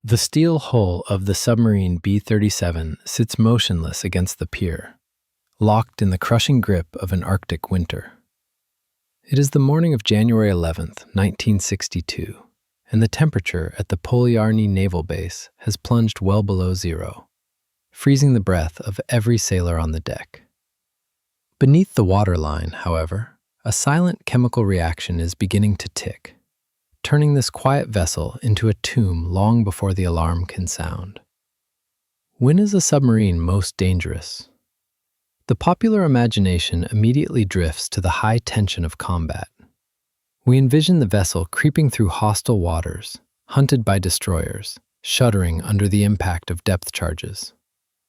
The steel hull of the submarine B-37 sits motionless against the pier, locked in the crushing grip of an Arctic winter. It is the morning of January 11th, 1962, and the temperature at the Polyarny naval base has plunged well below zero, freezing the breath of every sailor on the deck. Beneath the waterline, however, a silent chemical reaction is beginning to tick, turning this quiet vessel into a tomb long before the alarm can sound. When is a submarine most dangerous? The popular imagination immediately drifts to the high tension of combat. We envision the vessel creeping through hostile waters, hunted by destroyers, shuddering under the impact of depth charges,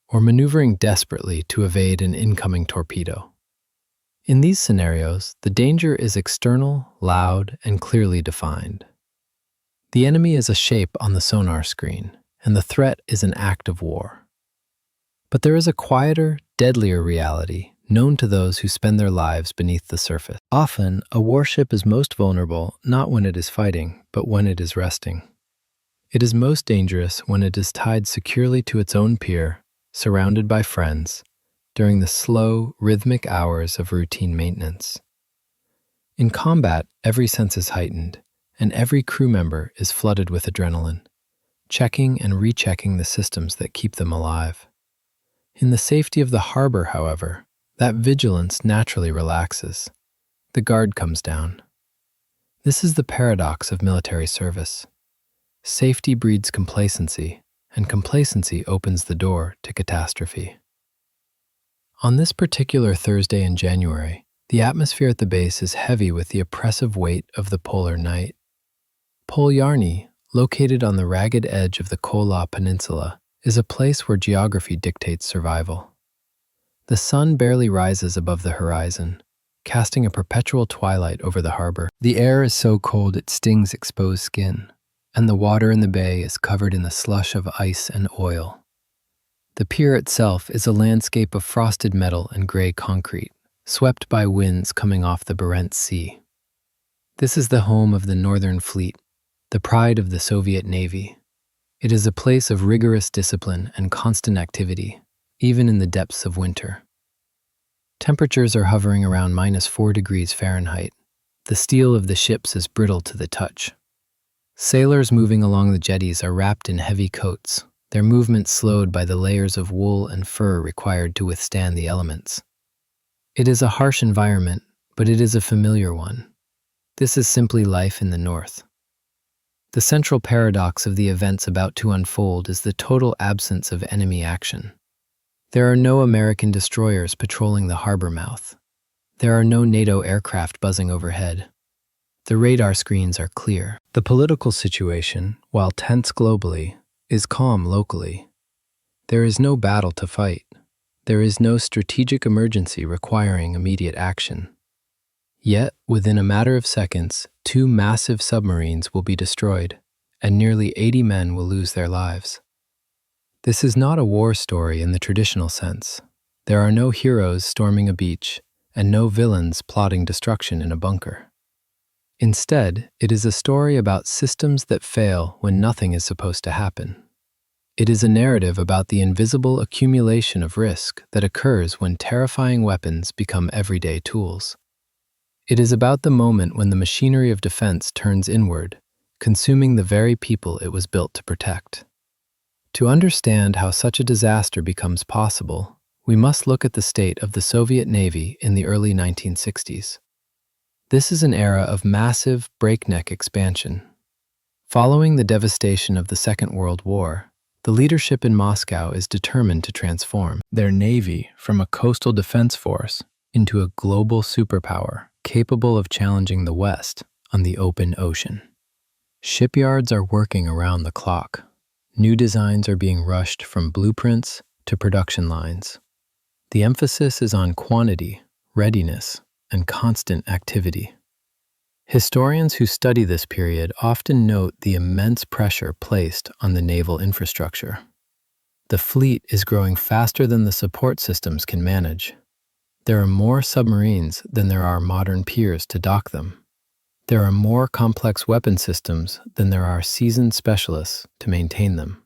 or maneuvering desperately to evade an incoming torpedo. In these scenarios, the danger is external, loud, and clearly defined. The enemy is a shape on the sonar screen, and the threat is an act of war. But there is a quieter, deadlier reality known to those who spend their lives beneath the surface. Often, a warship is most vulnerable not when it is fighting, but when it is resting. It is most dangerous when it is tied securely to its own pier, surrounded by friends, during the slow, rhythmic hours of routine maintenance. In combat, every sense is heightened, and every crew member is flooded with adrenaline, checking and rechecking the systems that keep them alive. In the safety of the harbor, however, that vigilance naturally relaxes. The guard comes down. This is the paradox of military service. Safety breeds complacency, and complacency opens the door to catastrophe. On this particular Thursday in January, the atmosphere at the base is heavy with the oppressive weight of the polar night. Polyarny, located on the ragged edge of the Kola Peninsula, is a place where geography dictates survival. The sun barely rises above the horizon, casting a perpetual twilight over the harbor. The air is so cold it stings exposed skin, and the water in the bay is covered in the slush of ice and oil. The pier itself is a landscape of frosted metal and gray concrete, swept by winds coming off the Barents Sea. This is the home of the Northern Fleet, the pride of the Soviet Navy. It is a place of rigorous discipline and constant activity, even in the depths of winter. Temperatures are hovering around -4 degrees Fahrenheit. The steel of the ships is brittle to the touch. Sailors moving along the jetties are wrapped in heavy coats, their movements slowed by the layers of wool and fur required to withstand the elements. It is a harsh environment, but it is a familiar one. This is simply life in the North. The central paradox of the events about to unfold is the total absence of enemy action. There are no American destroyers patrolling the harbor mouth. There are no NATO aircraft buzzing overhead. The radar screens are clear. The political situation, while tense globally, is calm locally. There is no battle to fight. There is no strategic emergency requiring immediate action. Yet, within a matter of seconds, 2 massive submarines will be destroyed, and nearly 80 men will lose their lives. This is not a war story in the traditional sense. There are no heroes storming a beach, and no villains plotting destruction in a bunker. Instead, it is a story about systems that fail when nothing is supposed to happen. It is a narrative about the invisible accumulation of risk that occurs when terrifying weapons become everyday tools. It is about the moment when the machinery of defense turns inward, consuming the very people it was built to protect. To understand how such a disaster becomes possible, we must look at the state of the Soviet Navy in the early 1960s. This is an era of massive, breakneck expansion. Following the devastation of the Second World War, the leadership in Moscow is determined to transform their navy from a coastal defense force into a global superpower capable of challenging the West on the open ocean. Shipyards are working around the clock. New designs are being rushed from blueprints to production lines. The emphasis is on quantity, readiness, and constant activity. Historians who study this period often note the immense pressure placed on the naval infrastructure. The fleet is growing faster than the support systems can manage. There are more submarines than there are modern piers to dock them. There are more complex weapon systems than there are seasoned specialists to maintain them.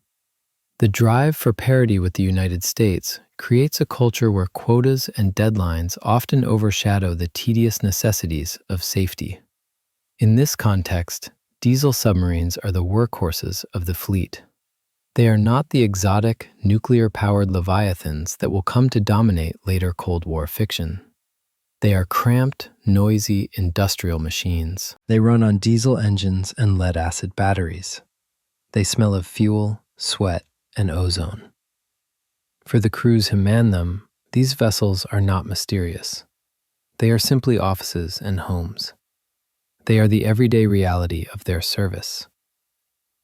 The drive for parity with the United States creates a culture where quotas and deadlines often overshadow the tedious necessities of safety. In this context, diesel submarines are the workhorses of the fleet. They are not the exotic, nuclear-powered leviathans that will come to dominate later Cold War fiction. They are cramped, noisy, industrial machines. They run on diesel engines and lead-acid batteries. They smell of fuel, sweat, and ozone. For the crews who man them, these vessels are not mysterious. They are simply offices and homes. They are the everyday reality of their service.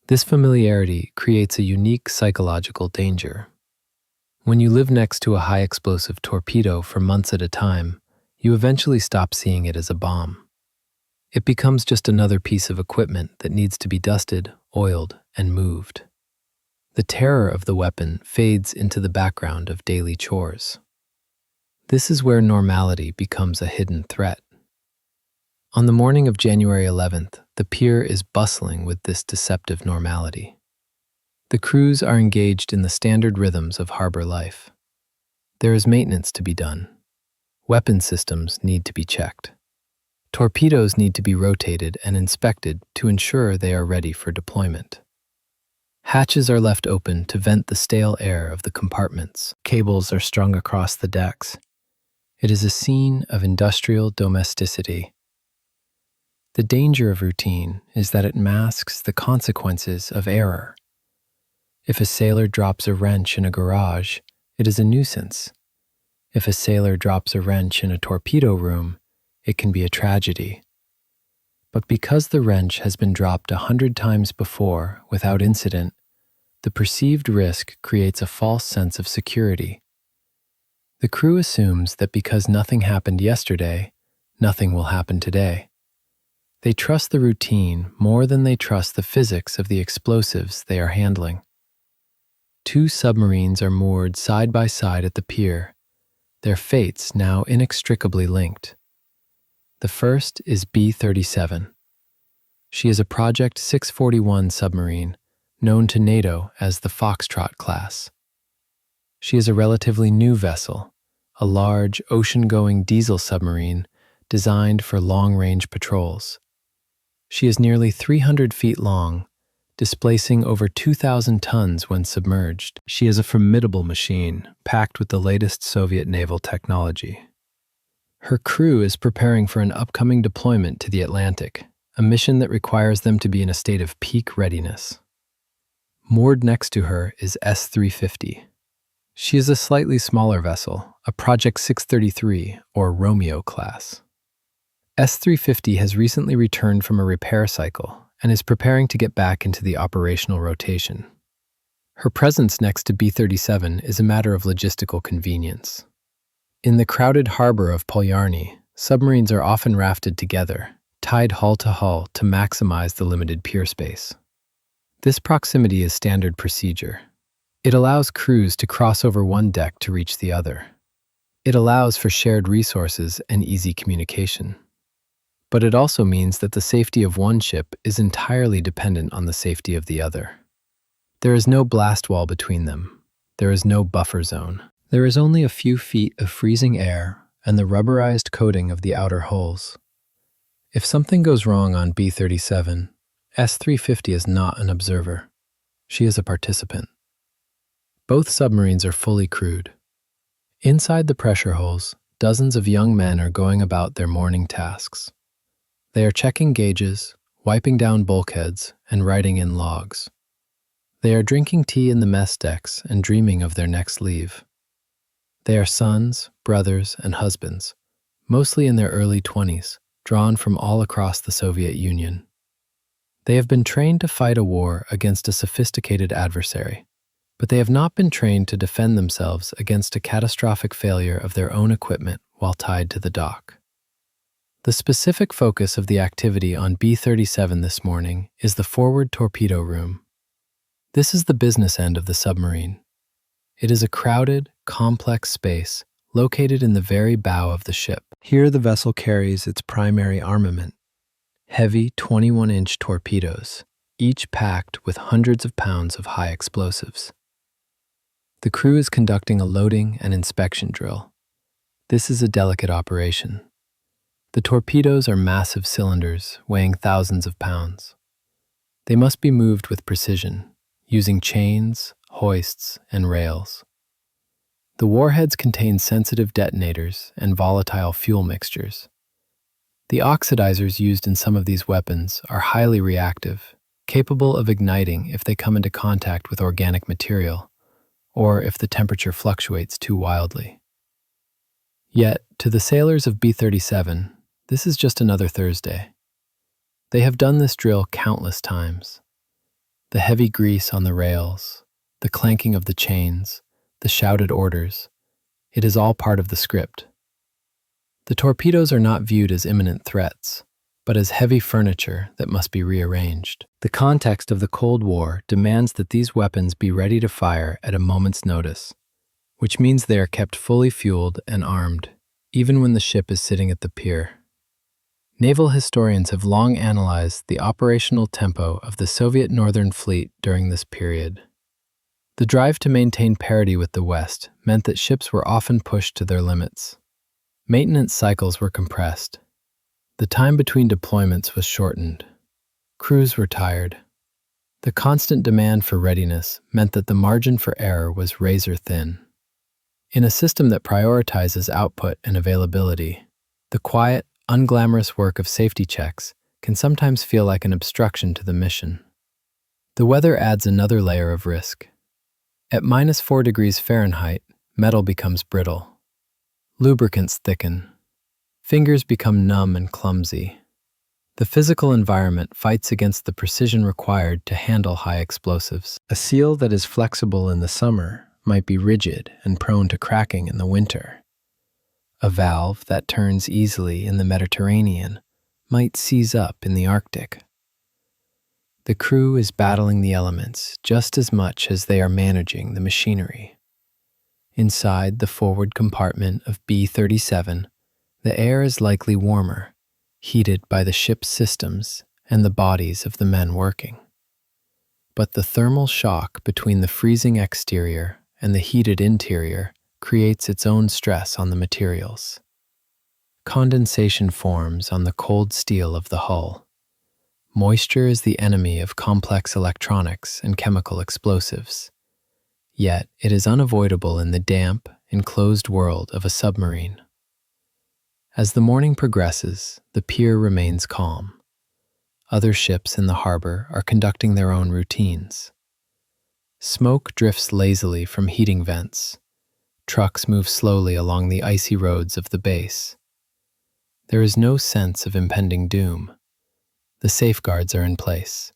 This familiarity creates a unique psychological danger. When you live next to a high-explosive torpedo for months at a time, you eventually stop seeing it as a bomb. It becomes just another piece of equipment that needs to be dusted, oiled, and moved. The terror of the weapon fades into the background of daily chores. This is where normality becomes a hidden threat. On the morning of January 11th, the pier is bustling with this deceptive normality. The crews are engaged in the standard rhythms of harbor life. There is maintenance to be done. Weapon systems need to be checked. Torpedoes need to be rotated and inspected to ensure they are ready for deployment. Hatches are left open to vent the stale air of the compartments. Cables are strung across the decks. It is a scene of industrial domesticity. The danger of routine is that it masks the consequences of error. If a sailor drops a wrench in a garage, it is a nuisance. If a sailor drops a wrench in a torpedo room, it can be a tragedy. But because the wrench has been dropped 100 times before without incident, the perceived risk creates a false sense of security. The crew assumes that because nothing happened yesterday, nothing will happen today. They trust the routine more than they trust the physics of the explosives they are handling. Two submarines are moored side by side at the pier, their fates now inextricably linked. The first is B-37. She is a Project 641 submarine, known to NATO as the Foxtrot class. She is a relatively new vessel, a large, ocean-going diesel submarine designed for long-range patrols. She is nearly 300 feet long, displacing over 2,000 tons when submerged. She is a formidable machine, packed with the latest Soviet naval technology. Her crew is preparing for an upcoming deployment to the Atlantic, a mission that requires them to be in a state of peak readiness. Moored next to her is S-350. She is a slightly smaller vessel, a Project 633 or Romeo class. S-350 has recently returned from a repair cycle and is preparing to get back into the operational rotation. Her presence next to B-37 is a matter of logistical convenience. In the crowded harbor of Polyarny, submarines are often rafted together, tied hull to maximize the limited pier space. This proximity is standard procedure. It allows crews to cross over one deck to reach the other. It allows for shared resources and easy communication. But it also means that the safety of one ship is entirely dependent on the safety of the other. There is no blast wall between them. There is no buffer zone. There is only a few feet of freezing air and the rubberized coating of the outer hulls. If something goes wrong on B-37, S-350 is not an observer. She is a participant. Both submarines are fully crewed. Inside the pressure holes, dozens of young men are going about their morning tasks. They are checking gauges, wiping down bulkheads, and writing in logs. They are drinking tea in the mess decks and dreaming of their next leave. They are sons, brothers, and husbands, mostly in their early 20s, drawn from all across the Soviet Union. They have been trained to fight a war against a sophisticated adversary, but they have not been trained to defend themselves against a catastrophic failure of their own equipment while tied to the dock. The specific focus of the activity on B-37 this morning is the forward torpedo room. This is the business end of the submarine. It is a crowded, complex space located in the very bow of the ship. Here the vessel carries its primary armament. heavy 21-inch torpedoes, each packed with hundreds of pounds of high explosives. The crew is conducting a loading and inspection drill. This is a delicate operation. The torpedoes are massive cylinders weighing thousands of pounds. They must be moved with precision, using chains, hoists, and rails. The warheads contain sensitive detonators and volatile fuel mixtures. The oxidizers used in some of these weapons are highly reactive, capable of igniting if they come into contact with organic material, or if the temperature fluctuates too wildly. Yet, to the sailors of B-37, this is just another Thursday. They have done this drill countless times. The heavy grease on the rails, the clanking of the chains, the shouted orders, it is all part of the script. The torpedoes are not viewed as imminent threats, but as heavy furniture that must be rearranged. The context of the Cold War demands that these weapons be ready to fire at a moment's notice, which means they are kept fully fueled and armed, even when the ship is sitting at the pier. Naval historians have long analyzed the operational tempo of the Soviet Northern Fleet during this period. The drive to maintain parity with the West meant that ships were often pushed to their limits. Maintenance cycles were compressed. The time between deployments was shortened. Crews were tired. The constant demand for readiness meant that the margin for error was razor thin. In a system that prioritizes output and availability, the quiet, unglamorous work of safety checks can sometimes feel like an obstruction to the mission. The weather adds another layer of risk. At -4 degrees Fahrenheit, metal becomes brittle. Lubricants thicken. Fingers become numb and clumsy. The physical environment fights against the precision required to handle high explosives. A seal that is flexible in the summer might be rigid and prone to cracking in the winter. A valve that turns easily in the Mediterranean might seize up in the Arctic. The crew is battling the elements just as much as they are managing the machinery. Inside the forward compartment of B-37, the air is likely warmer, heated by the ship's systems and the bodies of the men working. But the thermal shock between the freezing exterior and the heated interior creates its own stress on the materials. Condensation forms on the cold steel of the hull. Moisture is the enemy of complex electronics and chemical explosives. Yet it is unavoidable in the damp, enclosed world of a submarine. As the morning progresses, the pier remains calm. Other ships in the harbor are conducting their own routines. Smoke drifts lazily from heating vents. Trucks move slowly along the icy roads of the base. There is no sense of impending doom. The safeguards are in place.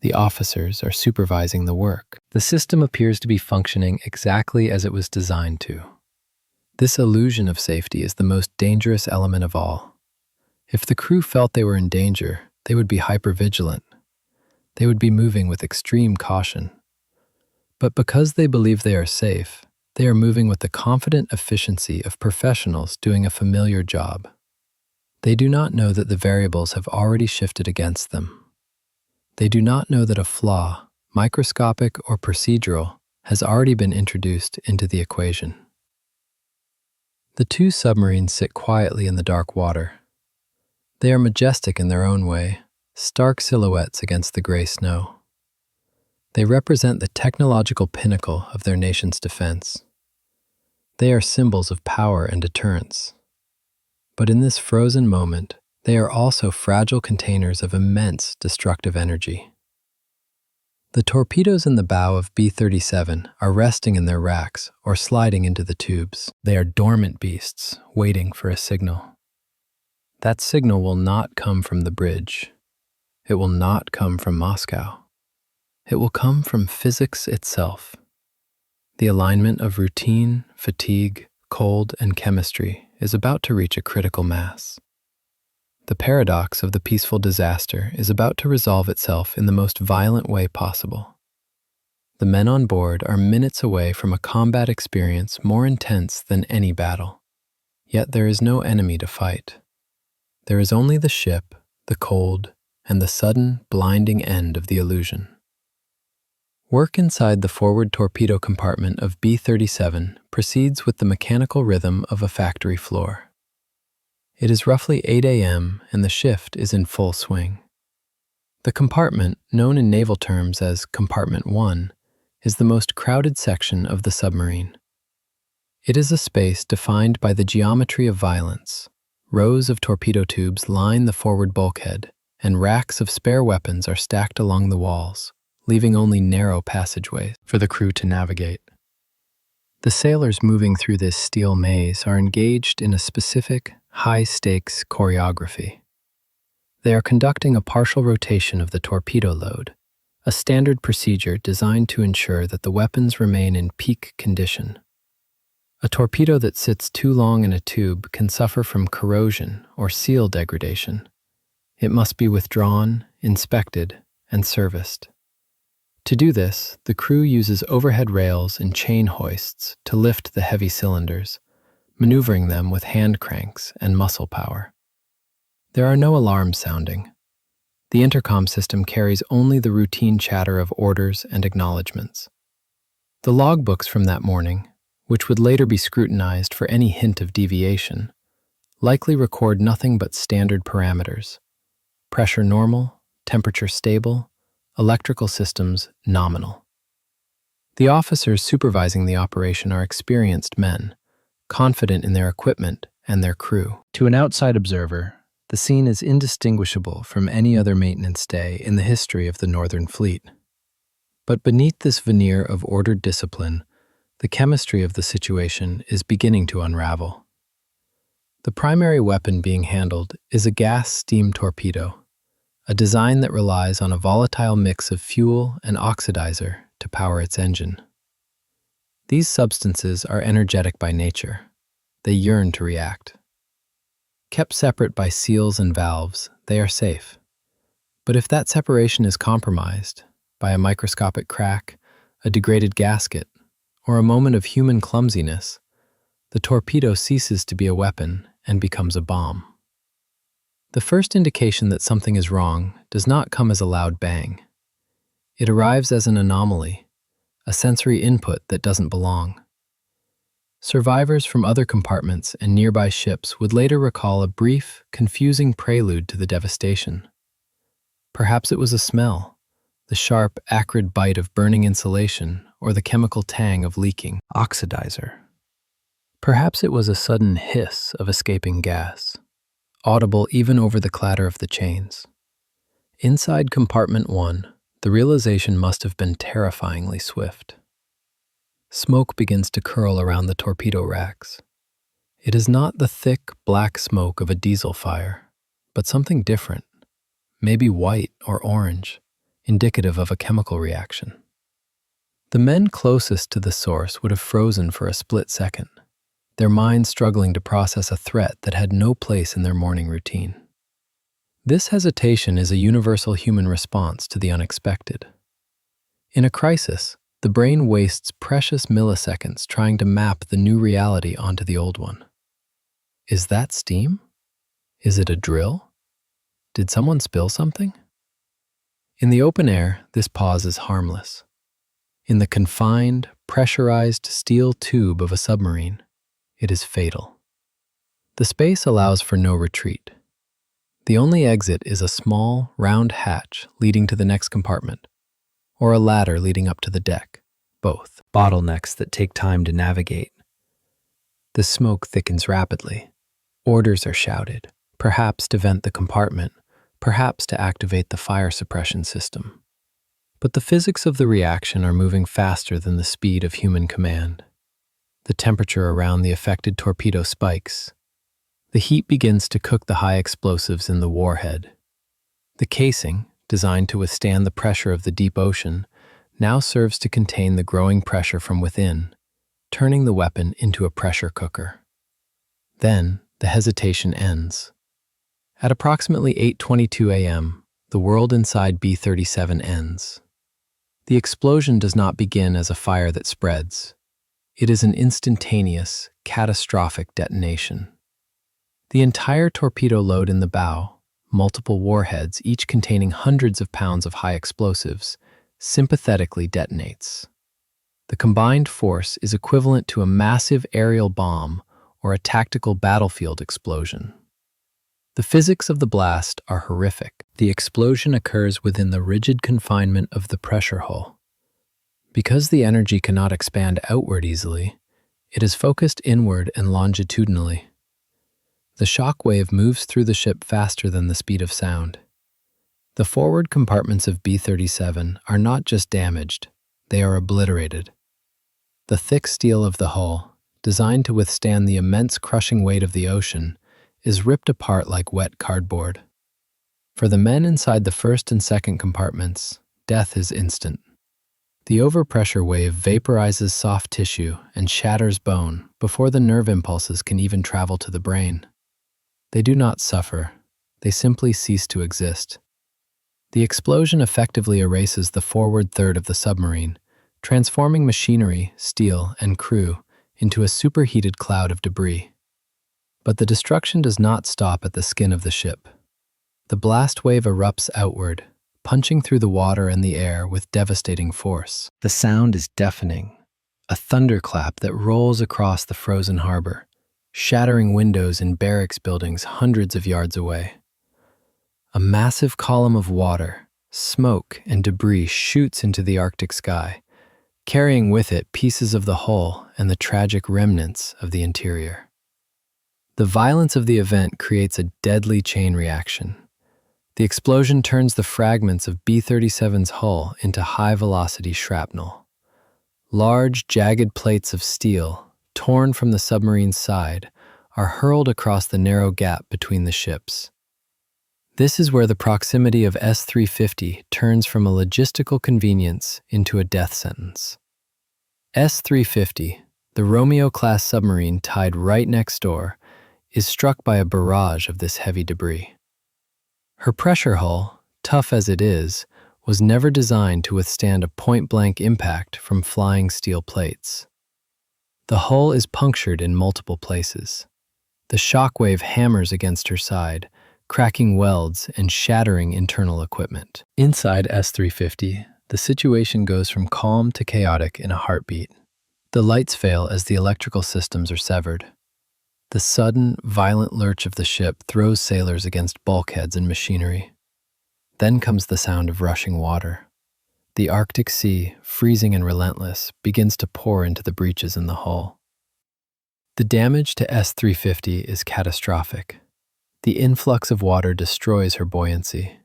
The officers are supervising the work. The system appears to be functioning exactly as it was designed to. This illusion of safety is the most dangerous element of all. If the crew felt they were in danger, they would be hypervigilant. They would be moving with extreme caution. But because they believe they are safe, they are moving with the confident efficiency of professionals doing a familiar job. They do not know that the variables have already shifted against them. They do not know that a flaw, microscopic or procedural, has already been introduced into the equation. The two submarines sit quietly in the dark water. They are majestic in their own way, stark silhouettes against the gray snow. They represent the technological pinnacle of their nation's defense. They are symbols of power and deterrence. But in this frozen moment, they are also fragile containers of immense destructive energy. The torpedoes in the bow of B-37 are resting in their racks or sliding into the tubes. They are dormant beasts, waiting for a signal. That signal will not come from the bridge. It will not come from Moscow. It will come from physics itself. The alignment of routine, fatigue, cold, and chemistry is about to reach a critical mass. The paradox of the peaceful disaster is about to resolve itself in the most violent way possible. The men on board are minutes away from a combat experience more intense than any battle. Yet there is no enemy to fight. There is only the ship, the cold, and the sudden, blinding end of the illusion. Work inside the forward torpedo compartment of B-37 proceeds with the mechanical rhythm of a factory floor. It is roughly 8 a.m. and the shift is in full swing. The compartment, known in naval terms as Compartment 1, is the most crowded section of the submarine. It is a space defined by the geometry of violence. Rows of torpedo tubes line the forward bulkhead, and racks of spare weapons are stacked along the walls, leaving only narrow passageways for the crew to navigate. The sailors moving through this steel maze are engaged in a specific, high-stakes choreography. They are conducting a partial rotation of the torpedo load, a standard procedure designed to ensure that the weapons remain in peak condition. A torpedo that sits too long in a tube can suffer from corrosion or seal degradation. It must be withdrawn, inspected, and serviced. To do this, the crew uses overhead rails and chain hoists to lift the heavy cylinders, maneuvering them with hand cranks and muscle power. There are no alarms sounding. The intercom system carries only the routine chatter of orders and acknowledgments. The logbooks from that morning, which would later be scrutinized for any hint of deviation, likely record nothing but standard parameters: pressure normal, temperature stable, electrical systems nominal. The officers supervising the operation are experienced men, confident in their equipment and their crew. To an outside observer, the scene is indistinguishable from any other maintenance day in the history of the Northern Fleet. But beneath this veneer of ordered discipline, the chemistry of the situation is beginning to unravel. The primary weapon being handled is a gas-steam torpedo, a design that relies on a volatile mix of fuel and oxidizer to power its engine. These substances are energetic by nature. They yearn to react. Kept separate by seals and valves, they are safe. But if that separation is compromised by a microscopic crack, a degraded gasket, or a moment of human clumsiness, the torpedo ceases to be a weapon and becomes a bomb. The first indication that something is wrong does not come as a loud bang. It arrives as an anomaly, a sensory input that doesn't belong. Survivors from other compartments and nearby ships would later recall a brief, confusing prelude to the devastation. Perhaps it was a smell, the sharp, acrid bite of burning insulation, or the chemical tang of leaking oxidizer. Perhaps it was a sudden hiss of escaping gas, audible even over the clatter of the chains. Inside Compartment 1, the realization must have been terrifyingly swift. Smoke begins to curl around the torpedo racks. It is not the thick, black smoke of a diesel fire, but something different, maybe white or orange, indicative of a chemical reaction. The men closest to the source would have frozen for a split second, their minds struggling to process a threat that had no place in their morning routine. This hesitation is a universal human response to the unexpected. In a crisis, the brain wastes precious milliseconds trying to map the new reality onto the old one. Is that steam? Is it a drill? Did someone spill something? In the open air, this pause is harmless. In the confined, pressurized steel tube of a submarine, it is fatal. The space allows for no retreat. The only exit is a small, round hatch leading to the next compartment, or a ladder leading up to the deck, both bottlenecks that take time to navigate. The smoke thickens rapidly. Orders are shouted, perhaps to vent the compartment, perhaps to activate the fire suppression system. But the physics of the reaction are moving faster than the speed of human command. The temperature around the affected torpedo spikes. The heat begins to cook the high explosives in the warhead. The casing, designed to withstand the pressure of the deep ocean, now serves to contain the growing pressure from within, turning the weapon into a pressure cooker. Then, the hesitation ends. At approximately 8:22 a.m., the world inside B-37 ends. The explosion does not begin as a fire that spreads. It is an instantaneous, catastrophic detonation. The entire torpedo load in the bow, multiple warheads, each containing hundreds of pounds of high explosives, sympathetically detonates. The combined force is equivalent to a massive aerial bomb or a tactical battlefield explosion. The physics of the blast are horrific. The explosion occurs within the rigid confinement of the pressure hull. Because the energy cannot expand outward easily, it is focused inward and longitudinally. The shock wave moves through the ship faster than the speed of sound. The forward compartments of B-37 are not just damaged, they are obliterated. The thick steel of the hull, designed to withstand the immense crushing weight of the ocean, is ripped apart like wet cardboard. For the men inside the first and second compartments, death is instant. The overpressure wave vaporizes soft tissue and shatters bone before the nerve impulses can even travel to the brain. They do not suffer, they simply cease to exist. The explosion effectively erases the forward third of the submarine, transforming machinery, steel, and crew into a superheated cloud of debris. But the destruction does not stop at the skin of the ship. The blast wave erupts outward, punching through the water and the air with devastating force. The sound is deafening, a thunderclap that rolls across the frozen harbor, shattering windows in barracks buildings hundreds of yards away. A massive column of water, smoke, and debris shoots into the Arctic sky, carrying with it pieces of the hull and the tragic remnants of the interior. The violence of the event creates a deadly chain reaction. The explosion turns the fragments of B-37's hull into high-velocity shrapnel. Large, jagged plates of steel, torn from the submarine's side, are hurled across the narrow gap between the ships. This is where the proximity of S-350 turns from a logistical convenience into a death sentence. S-350, the Romeo-class submarine tied right next door, is struck by a barrage of this heavy debris. Her pressure hull, tough as it is, was never designed to withstand a point-blank impact from flying steel plates. The hull is punctured in multiple places. The shock wave hammers against her side, cracking welds and shattering internal equipment. Inside S-350, the situation goes from calm to chaotic in a heartbeat. The lights fail as the electrical systems are severed. The sudden, violent lurch of the ship throws sailors against bulkheads and machinery. Then comes the sound of rushing water. The Arctic Sea, freezing and relentless, begins to pour into the breaches in the hull. The damage to S-350 is catastrophic. The influx of water destroys her buoyancy.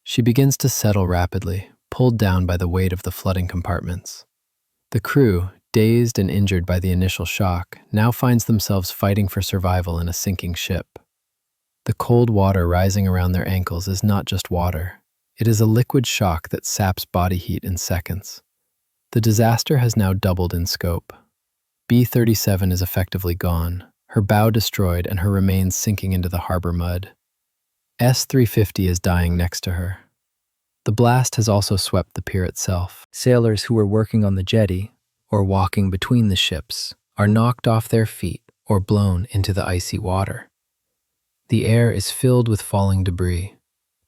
She begins to settle rapidly, pulled down by the weight of the flooding compartments. The crew, dazed and injured by the initial shock, now finds themselves fighting for survival in a sinking ship. The cold water rising around their ankles is not just water. It is a liquid shock that saps body heat in seconds. The disaster has now doubled in scope. B-37 is effectively gone, her bow destroyed and her remains sinking into the harbor mud. S-350 is dying next to her. The blast has also swept the pier itself. Sailors who were working on the jetty, or walking between the ships, are knocked off their feet or blown into the icy water. The air is filled with falling debris,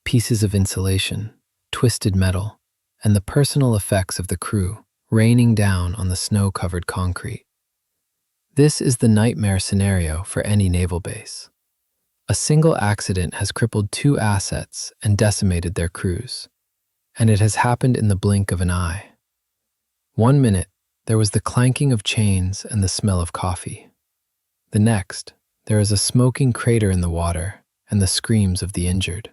pieces of insulation, twisted metal, and the personal effects of the crew raining down on the snow-covered concrete. This is the nightmare scenario for any naval base. A single accident has crippled 2 assets and decimated their crews, and it has happened in the blink of an eye. 1 minute, there was the clanking of chains and the smell of coffee. The next, there is a smoking crater in the water and the screams of the injured.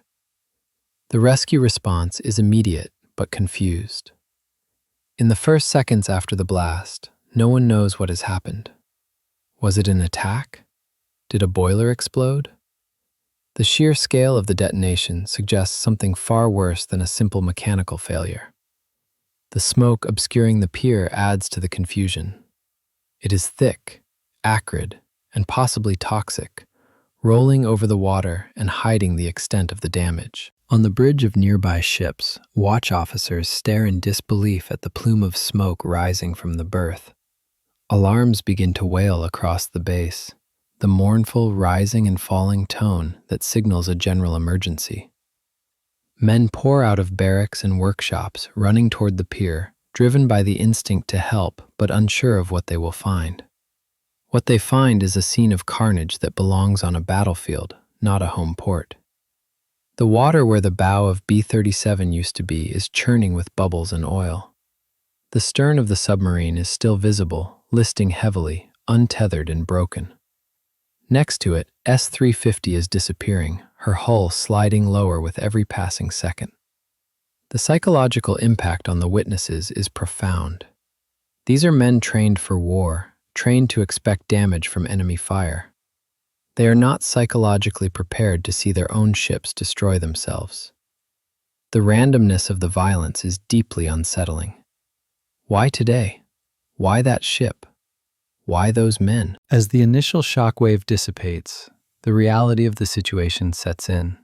The rescue response is immediate but confused. In the first seconds after the blast, no one knows what has happened. Was it an attack? Did a boiler explode? The sheer scale of the detonation suggests something far worse than a simple mechanical failure. The smoke obscuring the pier adds to the confusion. It is thick, acrid, and possibly toxic, rolling over the water and hiding the extent of the damage. On the bridge of nearby ships, watch officers stare in disbelief at the plume of smoke rising from the berth. Alarms begin to wail across the base. the mournful rising and falling tone that signals a general emergency. Men pour out of barracks and workshops, running toward the pier, driven by the instinct to help but unsure of what they will find. What they find is a scene of carnage that belongs on a battlefield, not a home port. The water where the bow of B-37 used to be is churning with bubbles and oil. The stern of the submarine is still visible, listing heavily, untethered and broken. Next to it, S-350 is disappearing, her hull sliding lower with every passing second. The psychological impact on the witnesses is profound. These are men trained for war, trained to expect damage from enemy fire. They are not psychologically prepared to see their own ships destroy themselves. The randomness of the violence is deeply unsettling. Why today? Why that ship? Why those men? As the initial shockwave dissipates, the reality of the situation sets in.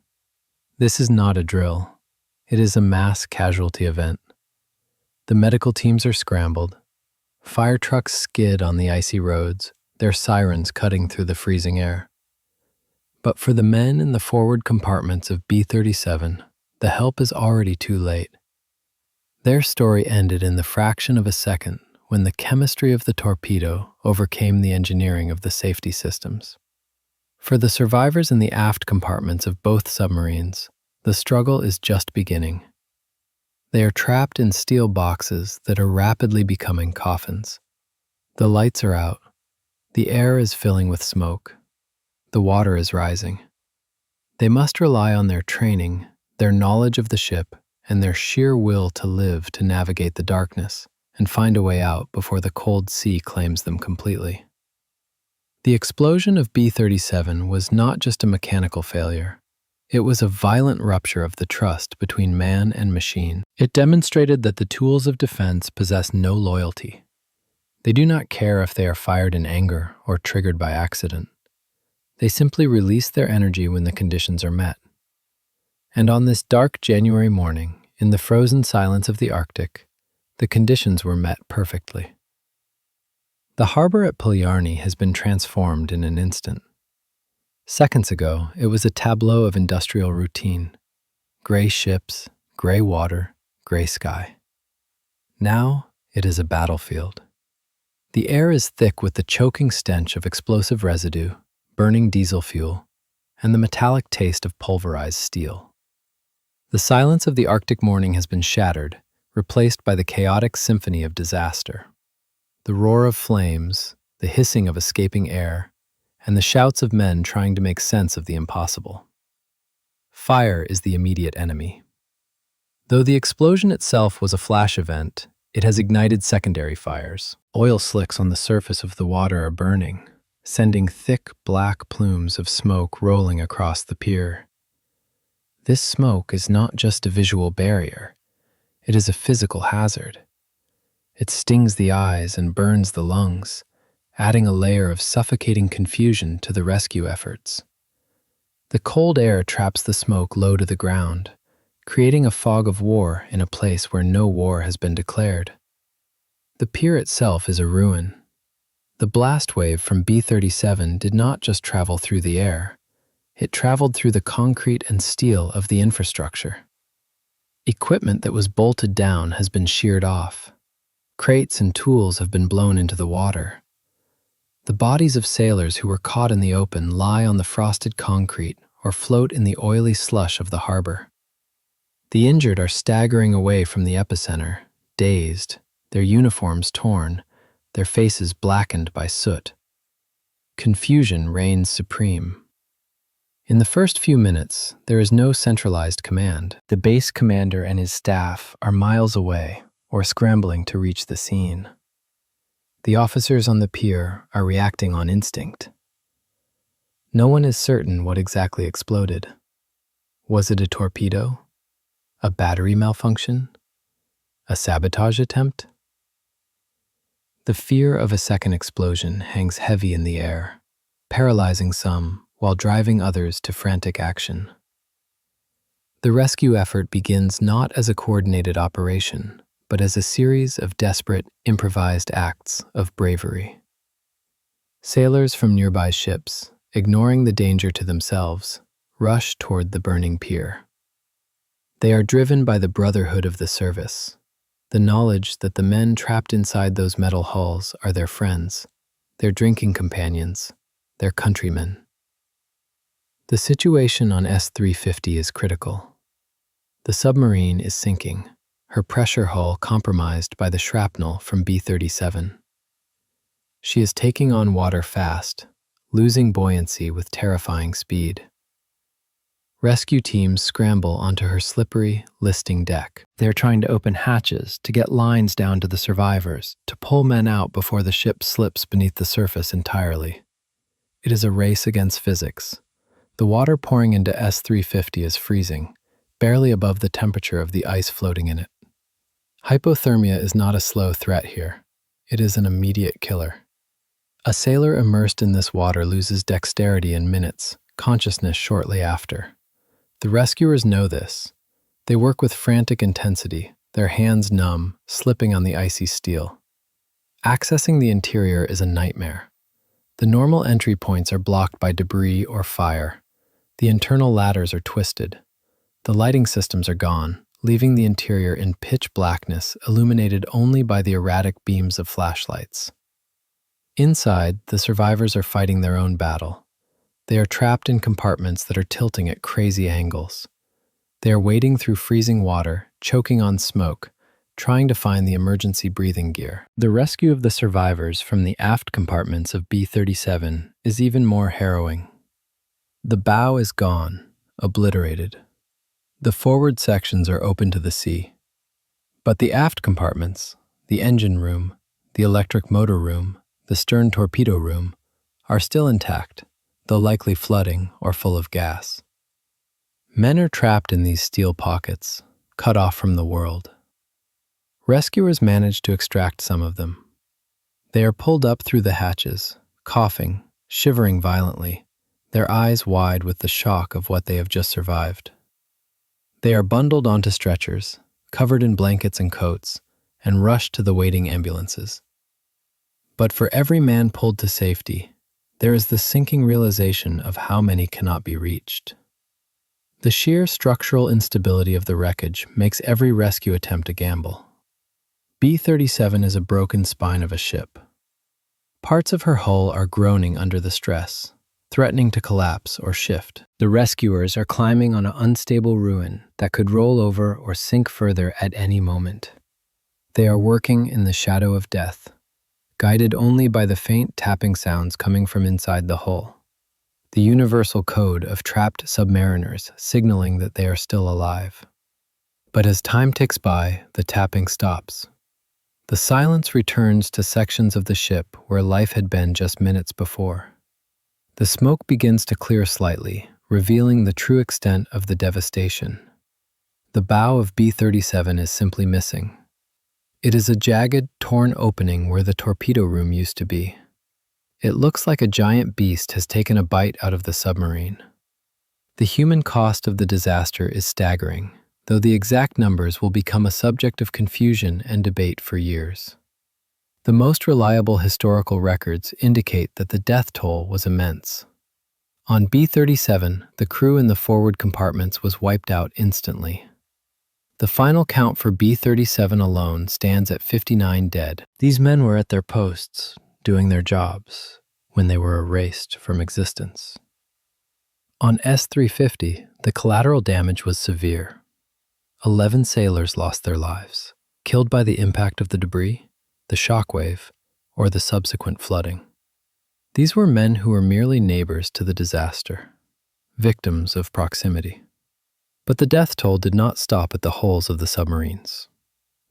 This is not a drill. It is a mass casualty event. The medical teams are scrambled. Fire trucks skid on the icy roads, their sirens cutting through the freezing air. But for the men in the forward compartments of B-37, the help is already too late. Their story ended in the fraction of a second when the chemistry of the torpedo overcame the engineering of the safety systems. For the survivors in the aft compartments of both submarines, the struggle is just beginning. They are trapped in steel boxes that are rapidly becoming coffins. The lights are out. The air is filling with smoke. The water is rising. They must rely on their training, their knowledge of the ship, and their sheer will to live to navigate the darkness and find a way out before the cold sea claims them completely. The explosion of B-37 was not just a mechanical failure. It was a violent rupture of the trust between man and machine. It demonstrated that the tools of defense possess no loyalty. They do not care if they are fired in anger or triggered by accident. They simply release their energy when the conditions are met. And on this dark January morning, in the frozen silence of the Arctic, the conditions were met perfectly. The harbor at Polyarny has been transformed in an instant. Seconds ago, it was a tableau of industrial routine. Gray ships, gray water, gray sky. Now, it is a battlefield. The air is thick with the choking stench of explosive residue, burning diesel fuel, and the metallic taste of pulverized steel. The silence of the Arctic morning has been shattered, replaced by the chaotic symphony of disaster. The roar of flames, the hissing of escaping air, and the shouts of men trying to make sense of the impossible. Fire is the immediate enemy. Though the explosion itself was a flash event, it has ignited secondary fires. Oil slicks on the surface of the water are burning, sending thick black plumes of smoke rolling across the pier. This smoke is not just a visual barrier, it is a physical hazard. It stings the eyes and burns the lungs, adding a layer of suffocating confusion to the rescue efforts. The cold air traps the smoke low to the ground, creating a fog of war in a place where no war has been declared. The pier itself is a ruin. The blast wave from B-37 did not just travel through the air, it traveled through the concrete and steel of the infrastructure. Equipment that was bolted down has been sheared off. Crates and tools have been blown into the water. The bodies of sailors who were caught in the open lie on the frosted concrete or float in the oily slush of the harbor. The injured are staggering away from the epicenter, dazed, their uniforms torn, their faces blackened by soot. Confusion reigns supreme. In the first few minutes, there is no centralized command. The base commander and his staff are miles away or scrambling to reach the scene. The officers on the pier are reacting on instinct. No one is certain what exactly exploded. Was it a torpedo? A battery malfunction? A sabotage attempt? The fear of a second explosion hangs heavy in the air, paralyzing some while driving others to frantic action. The rescue effort begins not as a coordinated operation, but as a series of desperate, improvised acts of bravery. Sailors from nearby ships, ignoring the danger to themselves, rush toward the burning pier. They are driven by the brotherhood of the service, the knowledge that the men trapped inside those metal hulls are their friends, their drinking companions, their countrymen. The situation on S-350 is critical. The submarine is sinking, her pressure hull compromised by the shrapnel from B-37. She is taking on water fast, losing buoyancy with terrifying speed. Rescue teams scramble onto her slippery, listing deck. They are trying to open hatches to get lines down to the survivors, to pull men out before the ship slips beneath the surface entirely. It is a race against physics. The water pouring into S-350 is freezing, barely above the temperature of the ice floating in it. Hypothermia is not a slow threat here. It is an immediate killer. A sailor immersed in this water loses dexterity in minutes, consciousness shortly after. The rescuers know this. They work with frantic intensity, their hands numb, slipping on the icy steel. Accessing the interior is a nightmare. The normal entry points are blocked by debris or fire. The internal ladders are twisted. The lighting systems are gone, leaving the interior in pitch blackness, illuminated only by the erratic beams of flashlights. Inside, the survivors are fighting their own battle. They are trapped in compartments that are tilting at crazy angles. They are wading through freezing water, choking on smoke, trying to find the emergency breathing gear. The rescue of the survivors from the aft compartments of B-37 is even more harrowing. The bow is gone, obliterated. The forward sections are open to the sea. But the aft compartments, the engine room, the electric motor room, the stern torpedo room, are still intact, though likely flooding or full of gas. Men are trapped in these steel pockets, cut off from the world. Rescuers manage to extract some of them. They are pulled up through the hatches, coughing, shivering violently, their eyes wide with the shock of what they have just survived. They are bundled onto stretchers, covered in blankets and coats, and rushed to the waiting ambulances. But for every man pulled to safety, there is the sinking realization of how many cannot be reached. The sheer structural instability of the wreckage makes every rescue attempt a gamble. B-37 is a broken spine of a ship. Parts of her hull are groaning under the stress, threatening to collapse or shift. The rescuers are climbing on an unstable ruin that could roll over or sink further at any moment. They are working in the shadow of death, guided only by the faint tapping sounds coming from inside the hull, the universal code of trapped submariners signaling that they are still alive. But as time ticks by, the tapping stops. The silence returns to sections of the ship where life had been just minutes before. The smoke begins to clear slightly, revealing the true extent of the devastation. The bow of B-37 is simply missing. It is a jagged, torn opening where the torpedo room used to be. It looks like a giant beast has taken a bite out of the submarine. The human cost of the disaster is staggering, though the exact numbers will become a subject of confusion and debate for years. The most reliable historical records indicate that the death toll was immense. On B-37, the crew in the forward compartments was wiped out instantly. The final count for B-37 alone stands at 59 dead. These men were at their posts, doing their jobs, when they were erased from existence. On S-350, the collateral damage was severe. 11 sailors lost their lives, killed by the impact of the debris, the shockwave, or the subsequent flooding. These were men who were merely neighbors to the disaster, victims of proximity. But the death toll did not stop at the hulls of the submarines.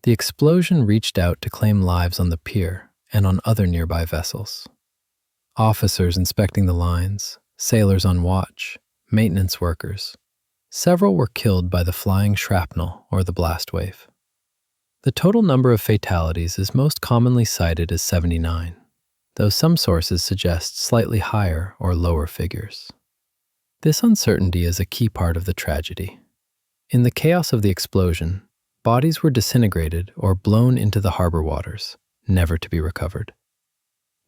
The explosion reached out to claim lives on the pier and on other nearby vessels. Officers inspecting the lines, sailors on watch, maintenance workers. Several were killed by the flying shrapnel or the blast wave. The total number of fatalities is most commonly cited as 79, though some sources suggest slightly higher or lower figures. This uncertainty is a key part of the tragedy. In the chaos of the explosion, bodies were disintegrated or blown into the harbor waters, never to be recovered.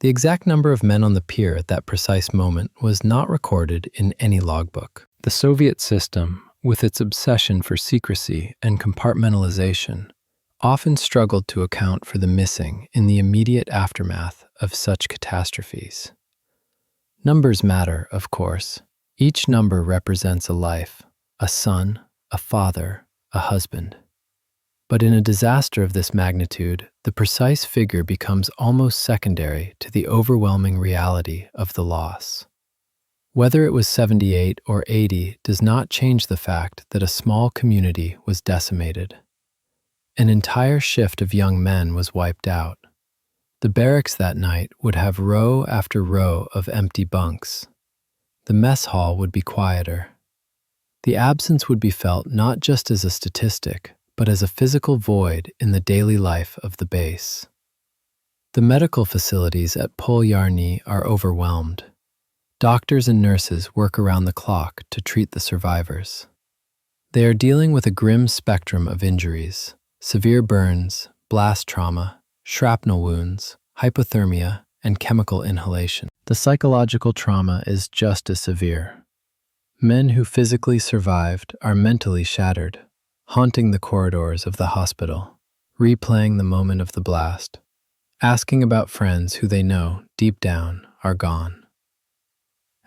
The exact number of men on the pier at that precise moment was not recorded in any logbook. The Soviet system, with its obsession for secrecy and compartmentalization, often struggled to account for the missing in the immediate aftermath of such catastrophes. Numbers matter, of course. Each number represents a life, a son, a father, a husband. But in a disaster of this magnitude, the precise figure becomes almost secondary to the overwhelming reality of the loss. Whether it was 78 or 80 does not change the fact that a small community was decimated. An entire shift of young men was wiped out. The barracks that night would have row after row of empty bunks. The mess hall would be quieter. The absence would be felt not just as a statistic, but as a physical void in the daily life of the base. The medical facilities at Polyarny are overwhelmed. Doctors and nurses work around the clock to treat the survivors. They are dealing with a grim spectrum of injuries: severe burns, blast trauma, shrapnel wounds, hypothermia, and chemical inhalation. The psychological trauma is just as severe. Men who physically survived are mentally shattered, haunting the corridors of the hospital, replaying the moment of the blast, asking about friends who they know, deep down, are gone.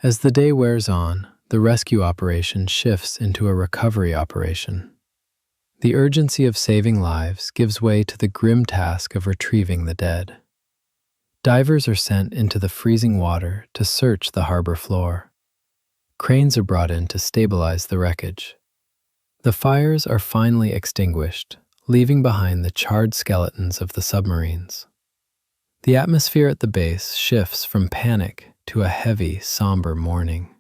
As the day wears on, the rescue operation shifts into a recovery operation. The urgency of saving lives gives way to the grim task of retrieving the dead. Divers are sent into the freezing water to search the harbor floor. Cranes are brought in to stabilize the wreckage. The fires are finally extinguished, leaving behind the charred skeletons of the submarines. The atmosphere at the base shifts from panic to a heavy, somber mourning.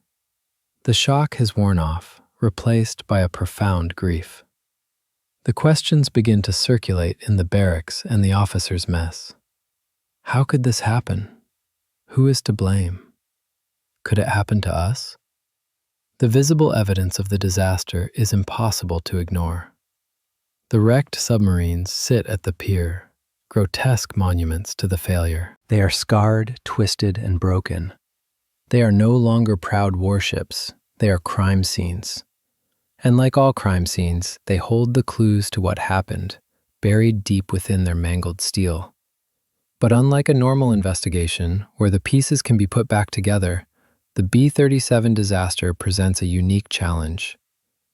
The shock has worn off, replaced by a profound grief. The questions begin to circulate in the barracks and the officers' mess. How could this happen? Who is to blame? Could it happen to us? The visible evidence of the disaster is impossible to ignore. The wrecked submarines sit at the pier, grotesque monuments to the failure. They are scarred, twisted, and broken. They are no longer proud warships, they are crime scenes. And like all crime scenes, they hold the clues to what happened, buried deep within their mangled steel. But unlike a normal investigation, where the pieces can be put back together, the B-37 disaster presents a unique challenge.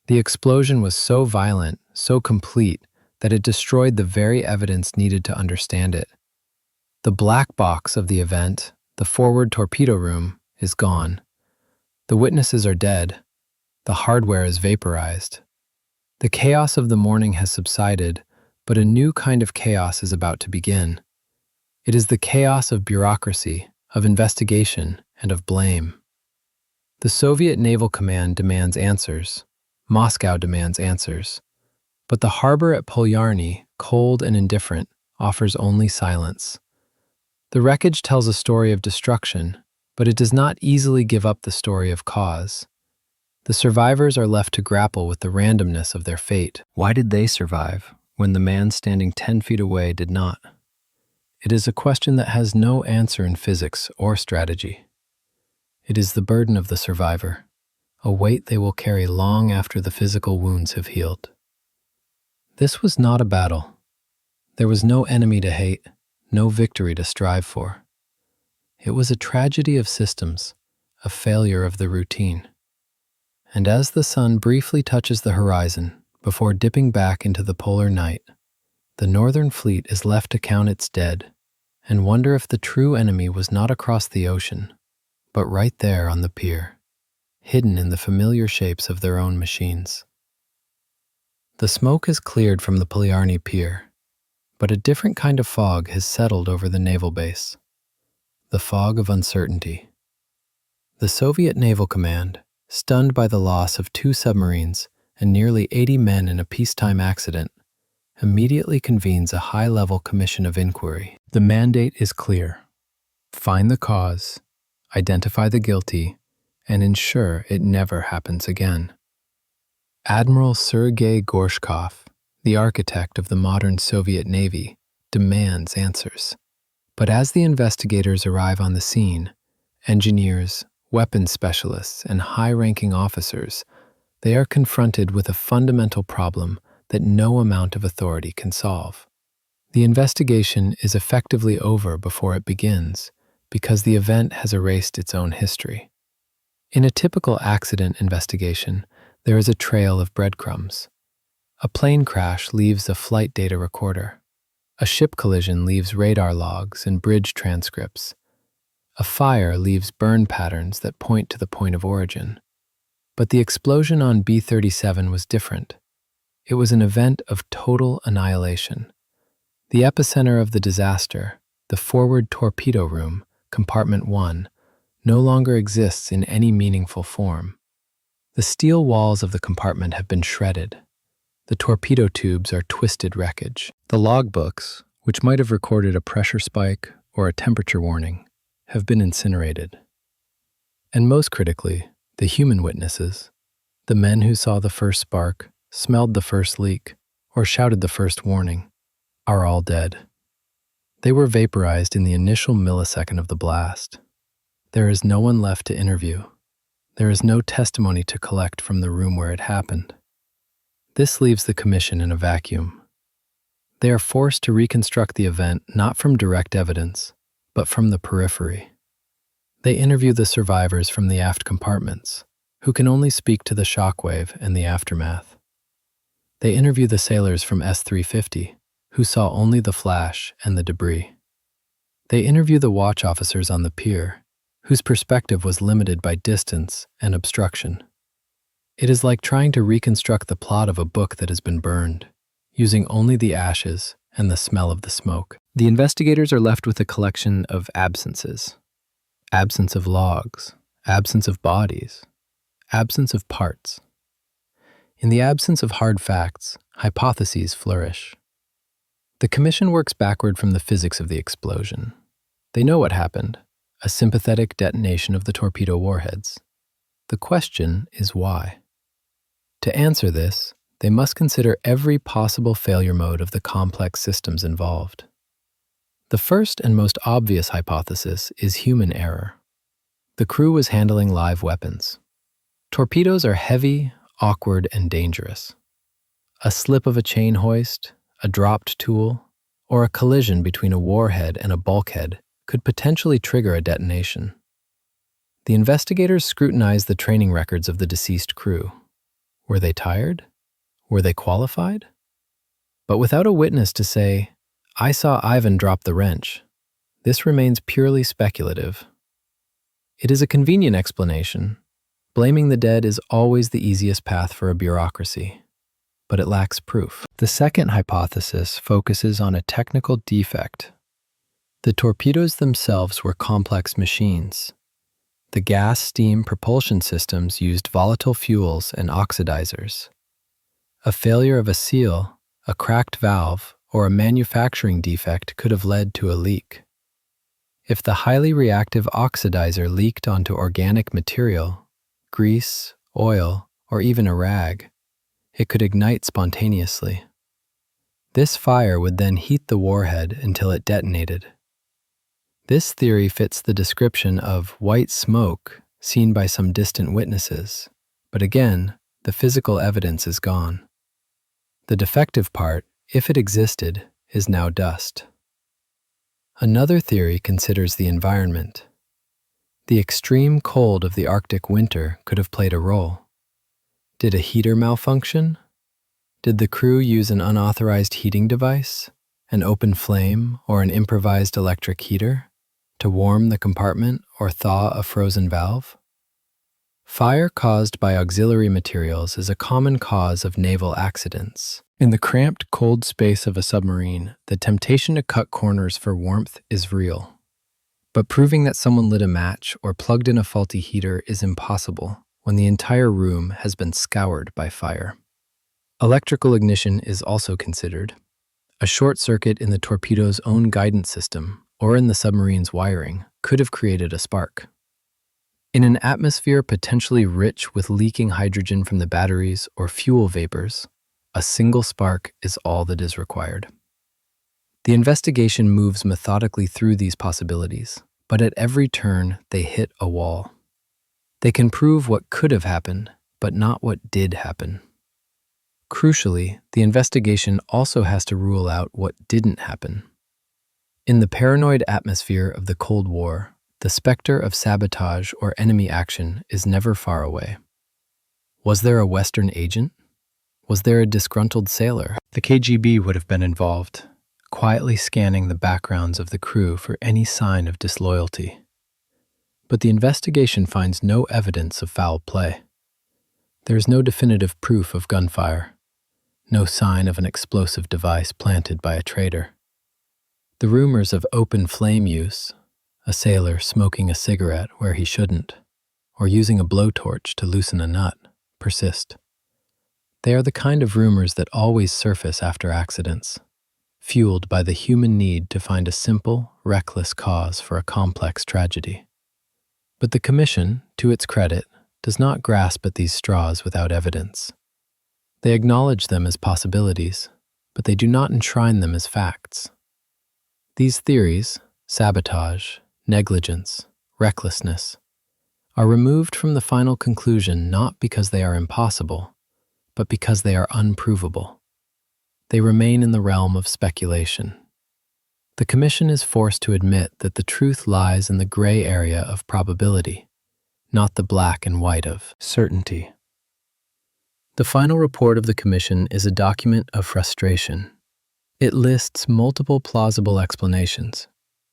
The explosion was so violent, so complete, that it destroyed the very evidence needed to understand it. The black box of the event, the forward torpedo room, is gone. The witnesses are dead. The hardware is vaporized. The chaos of the morning has subsided, but a new kind of chaos is about to begin. It is the chaos of bureaucracy, of investigation, and of blame. The Soviet Naval Command demands answers. Moscow demands answers. But the harbor at Polyarny, cold and indifferent, offers only silence. The wreckage tells a story of destruction, but it does not easily give up the story of cause. The survivors are left to grapple with the randomness of their fate. Why did they survive when the man standing 10 feet away did not? It is a question that has no answer in physics or strategy. It is the burden of the survivor, a weight they will carry long after the physical wounds have healed. This was not a battle. There was no enemy to hate, no victory to strive for. It was a tragedy of systems, a failure of the routine. And as the sun briefly touches the horizon before dipping back into the polar night, the Northern Fleet is left to count its dead and wonder if the true enemy was not across the ocean, but right there on the pier, hidden in the familiar shapes of their own machines. The smoke has cleared from the Polyarny pier, but a different kind of fog has settled over the naval base, the fog of uncertainty. The Soviet Naval Command, stunned by the loss of 2 submarines and nearly 80 men in a peacetime accident, immediately convenes a high-level commission of inquiry. The mandate is clear: find the cause, identify the guilty, and ensure it never happens again. Admiral Sergei Gorshkov, the architect of the modern Soviet Navy, demands answers. But as the investigators arrive on the scene, engineers, weapons specialists, and high-ranking officers, they are confronted with a fundamental problem that no amount of authority can solve. The investigation is effectively over before it begins because the event has erased its own history. In a typical accident investigation, there is a trail of breadcrumbs. A plane crash leaves a flight data recorder. A ship collision leaves radar logs and bridge transcripts. A fire leaves burn patterns that point to the point of origin. But the explosion on B-37 was different. It was an event of total annihilation. The epicenter of the disaster, the forward torpedo room, compartment 1, no longer exists in any meaningful form. The steel walls of the compartment have been shredded. The torpedo tubes are twisted wreckage. The logbooks, which might have recorded a pressure spike or a temperature warning, have been incinerated. And most critically, the human witnesses, the men who saw the first spark, smelled the first leak, or shouted the first warning, are all dead. They were vaporized in the initial millisecond of the blast. There is no one left to interview. There is no testimony to collect from the room where it happened. This leaves the commission in a vacuum. They are forced to reconstruct the event not from direct evidence, but from the periphery. They interview the survivors from the aft compartments, who can only speak to the shockwave and the aftermath. They interview the sailors from S-350, who saw only the flash and the debris. They interview the watch officers on the pier, whose perspective was limited by distance and obstruction. It is like trying to reconstruct the plot of a book that has been burned, using only the ashes and the smell of the smoke. The investigators are left with a collection of absences. Absence of logs, absence of bodies, absence of parts. In the absence of hard facts, hypotheses flourish. The commission works backward from the physics of the explosion. They know what happened, a sympathetic detonation of the torpedo warheads. The question is why. To answer this, they must consider every possible failure mode of the complex systems involved. The first and most obvious hypothesis is human error. The crew was handling live weapons. Torpedoes are heavy, awkward, and dangerous. A slip of a chain hoist, a dropped tool, or a collision between a warhead and a bulkhead could potentially trigger a detonation. The investigators scrutinized the training records of the deceased crew. Were they tired? Were they qualified? But without a witness to say, "I saw Ivan drop the wrench," this remains purely speculative. It is a convenient explanation. Blaming the dead is always the easiest path for a bureaucracy, but it lacks proof. The second hypothesis focuses on a technical defect. The torpedoes themselves were complex machines. The gas-steam propulsion systems used volatile fuels and oxidizers. A failure of a seal, a cracked valve, or a manufacturing defect could have led to a leak. If the highly reactive oxidizer leaked onto organic material, grease, oil, or even a rag, it could ignite spontaneously. This fire would then heat the warhead until it detonated. This theory fits the description of white smoke seen by some distant witnesses, but again, the physical evidence is gone. The defective part, if it existed, is now dust. Another theory considers the environment. The extreme cold of the Arctic winter could have played a role. Did a heater malfunction? Did the crew use an unauthorized heating device, an open flame, or an improvised electric heater, to warm the compartment or thaw a frozen valve? Fire caused by auxiliary materials is a common cause of naval accidents. In the cramped, cold space of a submarine, the temptation to cut corners for warmth is real. But proving that someone lit a match or plugged in a faulty heater is impossible when the entire room has been scoured by fire. Electrical ignition is also considered. A short circuit in the torpedo's own guidance system or in the submarine's wiring could have created a spark. In an atmosphere potentially rich with leaking hydrogen from the batteries or fuel vapors, a single spark is all that is required. The investigation moves methodically through these possibilities, but at every turn they hit a wall. They can prove what could have happened, but not what did happen. Crucially, the investigation also has to rule out what didn't happen. In the paranoid atmosphere of the Cold War, the specter of sabotage or enemy action is never far away. Was there a Western agent? Was there a disgruntled sailor? The KGB would have been involved, quietly scanning the backgrounds of the crew for any sign of disloyalty. But the investigation finds no evidence of foul play. There is no definitive proof of gunfire, no sign of an explosive device planted by a traitor. The rumors of open flame use, a sailor smoking a cigarette where he shouldn't, or using a blowtorch to loosen a nut, persist. They are the kind of rumors that always surface after accidents, fueled by the human need to find a simple, reckless cause for a complex tragedy. But the Commission, to its credit, does not grasp at these straws without evidence. They acknowledge them as possibilities, but they do not enshrine them as facts. These theories, sabotage, negligence, recklessness, are removed from the final conclusion not because they are impossible, but because they are unprovable. They remain in the realm of speculation. The Commission is forced to admit that the truth lies in the gray area of probability, not the black and white of certainty. The final report of the Commission is a document of frustration. It lists multiple plausible explanations.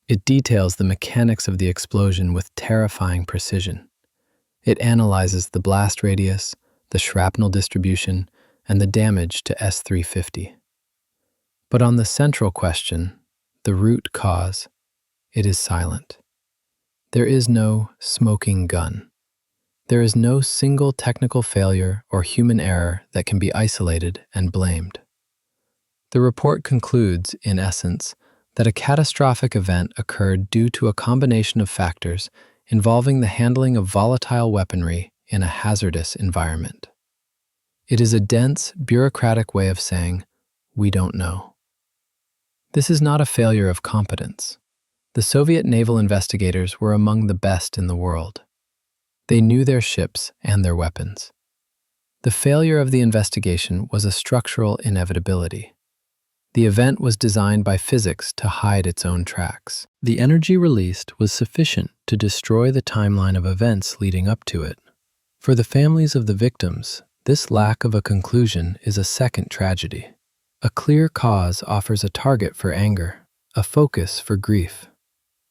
It details the mechanics of the explosion with terrifying precision. It analyzes the blast radius, the shrapnel distribution, and the damage to S-350. But on the central question, the root cause, it is silent. There is no smoking gun. There is no single technical failure or human error that can be isolated and blamed. The report concludes, in essence, that a catastrophic event occurred due to a combination of factors involving the handling of volatile weaponry in a hazardous environment. It is a dense, bureaucratic way of saying, we don't know. This is not a failure of competence. The Soviet naval investigators were among the best in the world. They knew their ships and their weapons. The failure of the investigation was a structural inevitability. The event was designed by physics to hide its own tracks. The energy released was sufficient to destroy the timeline of events leading up to it. For the families of the victims, this lack of a conclusion is a second tragedy. A clear cause offers a target for anger, a focus for grief.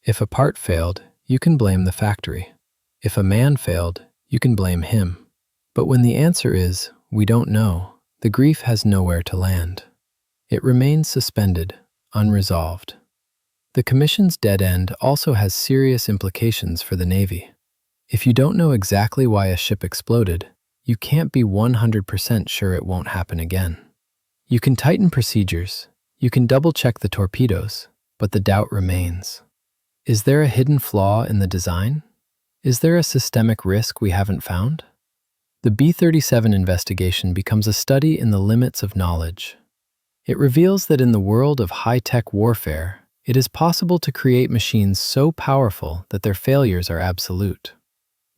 If a part failed, you can blame the factory. If a man failed, you can blame him. But when the answer is, we don't know, the grief has nowhere to land. It remains suspended, unresolved. The Commission's dead end also has serious implications for the Navy. If you don't know exactly why a ship exploded, you can't be 100% sure it won't happen again. You can tighten procedures, you can double-check the torpedoes, but the doubt remains. Is there a hidden flaw in the design? Is there a systemic risk we haven't found? The B-37 investigation becomes a study in the limits of knowledge. It reveals that in the world of high-tech warfare, it is possible to create machines so powerful that their failures are absolute.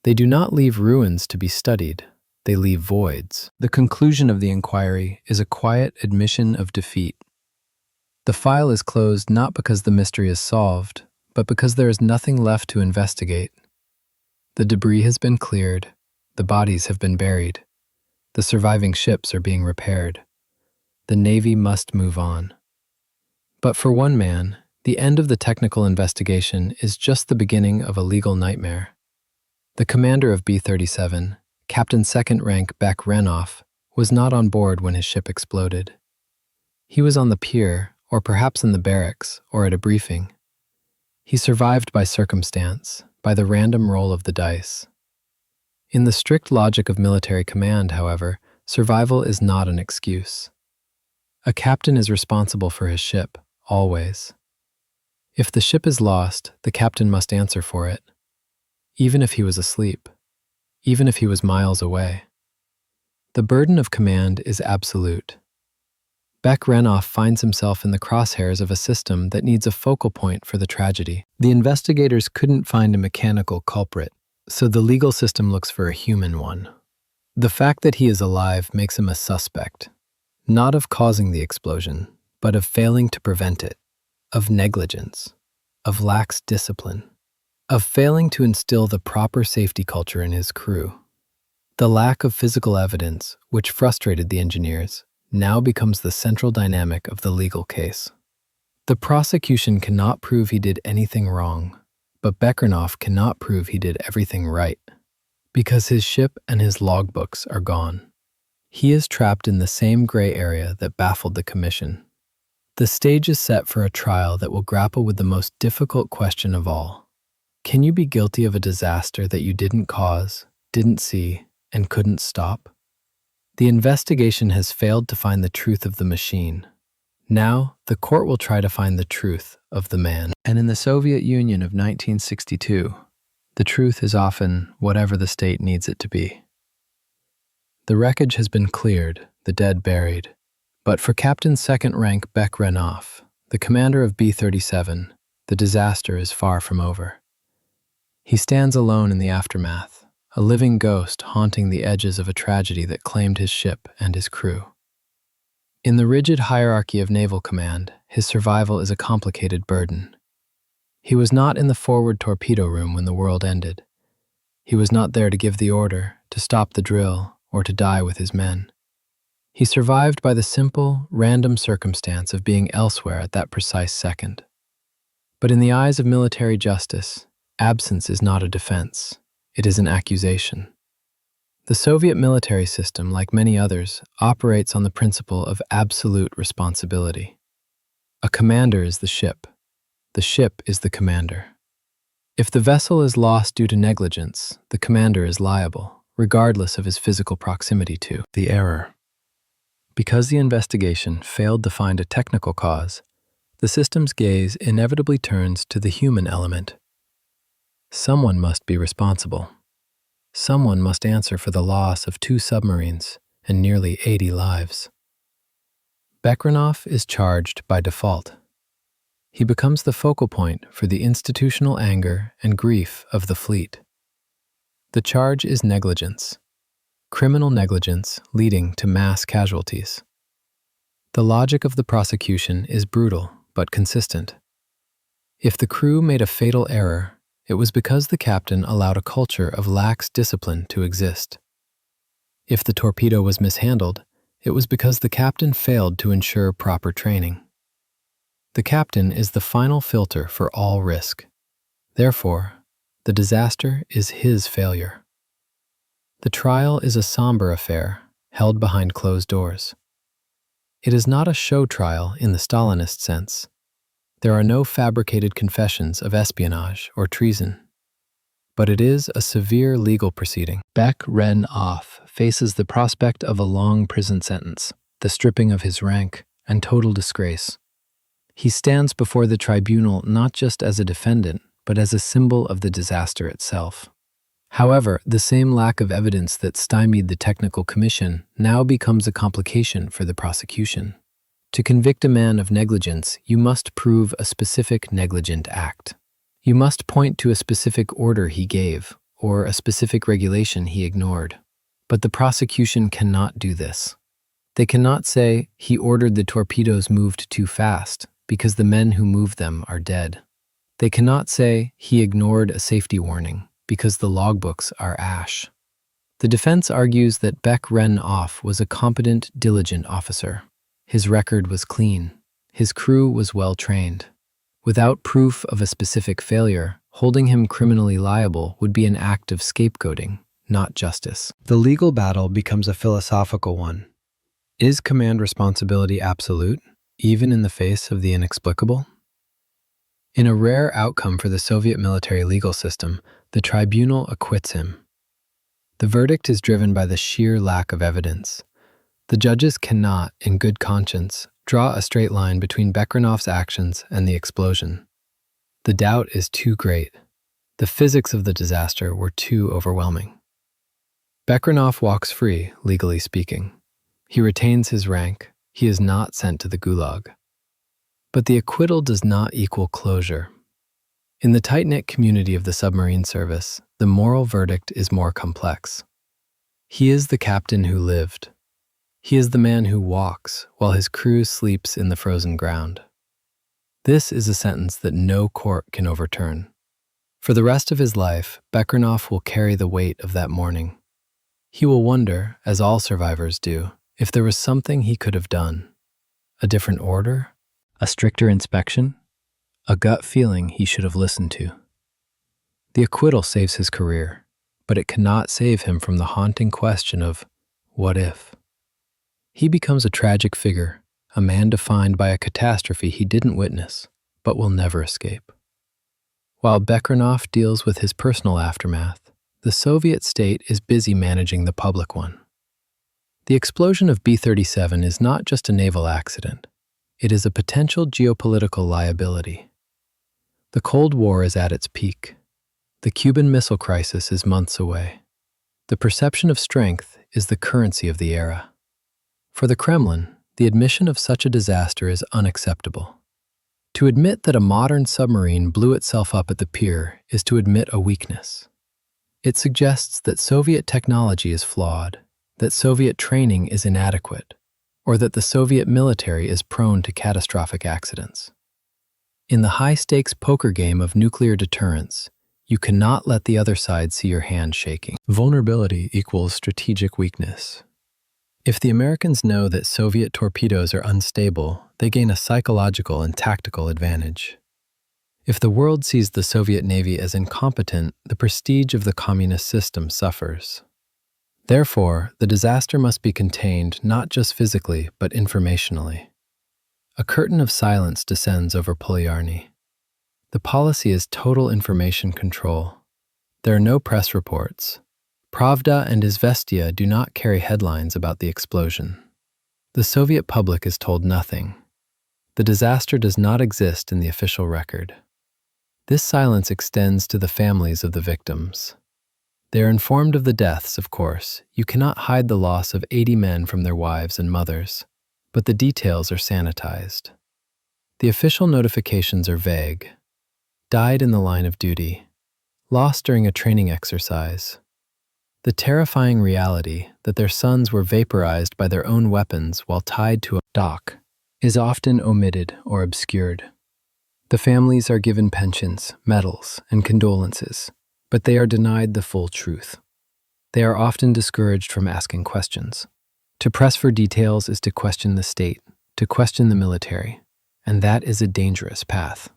They do not leave ruins to be studied, they leave voids. The conclusion of the inquiry is a quiet admission of defeat. The file is closed not because the mystery is solved, but because there is nothing left to investigate. The debris has been cleared, the bodies have been buried, the surviving ships are being repaired. The Navy must move on. But for one man, the end of the technical investigation is just the beginning of a legal nightmare. The commander of B-37, Captain Second Rank Beck Renoff, was not on board when his ship exploded. He was on the pier, or perhaps in the barracks, or at a briefing. He survived by circumstance, by the random roll of the dice. In the strict logic of military command, however, survival is not an excuse. A captain is responsible for his ship, always. If the ship is lost, the captain must answer for it, even if he was asleep, even if he was miles away. The burden of command is absolute. Bekh finds himself in the crosshairs of a system that needs a focal point for the tragedy. The investigators couldn't find a mechanical culprit, so the legal system looks for a human one. The fact that he is alive makes him a suspect, not of causing the explosion, but of failing to prevent it, of negligence, of lax discipline, of failing to instill the proper safety culture in his crew. The lack of physical evidence, which frustrated the engineers, now becomes the central dynamic of the legal case. The prosecution cannot prove he did anything wrong, but Bekh cannot prove he did everything right, because his ship and his logbooks are gone. He is trapped in the same gray area that baffled the commission. The stage is set for a trial that will grapple with the most difficult question of all. Can you be guilty of a disaster that you didn't cause, didn't see, and couldn't stop? The investigation has failed to find the truth of the machine. Now, the court will try to find the truth of the man. And in the Soviet Union of 1962, the truth is often whatever the state needs it to be. The wreckage has been cleared, the dead buried. But for Captain Second Rank Bekh, the commander of B-37, the disaster is far from over. He stands alone in the aftermath, a living ghost haunting the edges of a tragedy that claimed his ship and his crew. In the rigid hierarchy of naval command, his survival is a complicated burden. He was not in the forward torpedo room when the world ended. He was not there to give the order, to stop the drill, or to die with his men. He survived by the simple, random circumstance of being elsewhere at that precise second. But in the eyes of military justice, absence is not a defense. It is an accusation. The Soviet military system, like many others, operates on the principle of absolute responsibility. A commander is the ship. The ship is the commander. If the vessel is lost due to negligence, the commander is liable, regardless of his physical proximity to the error. Because the investigation failed to find a technical cause, the system's gaze inevitably turns to the human element. Someone must be responsible. Someone must answer for the loss of 2 submarines and nearly 80 lives. Bekh is charged by default. He becomes the focal point for the institutional anger and grief of the fleet. The charge is negligence. Criminal negligence leading to mass casualties. The logic of the prosecution is brutal but consistent. If the crew made a fatal error, it was because the captain allowed a culture of lax discipline to exist. If the torpedo was mishandled, it was because the captain failed to ensure proper training. The captain is the final filter for all risk. Therefore, the disaster is his failure. The trial is a somber affair, held behind closed doors. It is not a show trial in the Stalinist sense. There are no fabricated confessions of espionage or treason. But it is a severe legal proceeding. Bekh faces the prospect of a long prison sentence, the stripping of his rank, and total disgrace. He stands before the tribunal not just as a defendant, but as a symbol of the disaster itself. However, the same lack of evidence that stymied the technical commission now becomes a complication for the prosecution. To convict a man of negligence, you must prove a specific negligent act. You must point to a specific order he gave, or a specific regulation he ignored. But the prosecution cannot do this. They cannot say, he ordered the torpedoes moved too fast, because the men who moved them are dead. They cannot say, he ignored a safety warning, because the logbooks are ash. The defense argues that Bekh was a competent, diligent officer. His record was clean. His crew was well trained. Without proof of a specific failure, holding him criminally liable would be an act of scapegoating, not justice. The legal battle becomes a philosophical one. Is command responsibility absolute, even in the face of the inexplicable? In a rare outcome for the Soviet military legal system, the tribunal acquits him. The verdict is driven by the sheer lack of evidence. The judges cannot, in good conscience, draw a straight line between Bekh's actions and the explosion. The doubt is too great. The physics of the disaster were too overwhelming. Bekh walks free, legally speaking. He retains his rank, He is not sent to the gulag. But the acquittal does not equal closure. In the tight-knit community of the submarine service, the moral verdict is more complex. He is the captain who lived. He is the man who walks while his crew sleeps in the frozen ground. This is a sentence that no court can overturn. For the rest of his life, Bekranoff will carry the weight of that morning. He will wonder, as all survivors do, if there was something he could have done. A different order? A stricter inspection? A gut feeling he should have listened to. The acquittal saves his career, but it cannot save him from the haunting question of, what if? He becomes a tragic figure, a man defined by a catastrophe he didn't witness, but will never escape. While Bekranoff deals with his personal aftermath, the Soviet state is busy managing the public one. The explosion of B-37 is not just a naval accident. It is a potential geopolitical liability. The Cold War is at its peak. The Cuban Missile Crisis is months away. The perception of strength is the currency of the era. For the Kremlin, the admission of such a disaster is unacceptable. To admit that a modern submarine blew itself up at the pier is to admit a weakness. It suggests that Soviet technology is flawed, that Soviet training is inadequate, or that the Soviet military is prone to catastrophic accidents. In the high-stakes poker game of nuclear deterrence, you cannot let the other side see your hand shaking. Vulnerability equals strategic weakness. If the Americans know that Soviet torpedoes are unstable, they gain a psychological and tactical advantage. If the world sees the Soviet Navy as incompetent, the prestige of the communist system suffers. Therefore, the disaster must be contained not just physically, but informationally. A curtain of silence descends over Polyarny. The policy is total information control. There are no press reports. Pravda and Izvestia do not carry headlines about the explosion. The Soviet public is told nothing. The disaster does not exist in the official record. This silence extends to the families of the victims. They are informed of the deaths, of course. You cannot hide the loss of 80 men from their wives and mothers, but the details are sanitized. The official notifications are vague. Died in the line of duty. Lost during a training exercise. The terrifying reality that their sons were vaporized by their own weapons while tied to a dock is often omitted or obscured. The families are given pensions, medals, and condolences, but they are denied the full truth. They are often discouraged from asking questions. To press for details is to question the state, to question the military, and that is a dangerous path.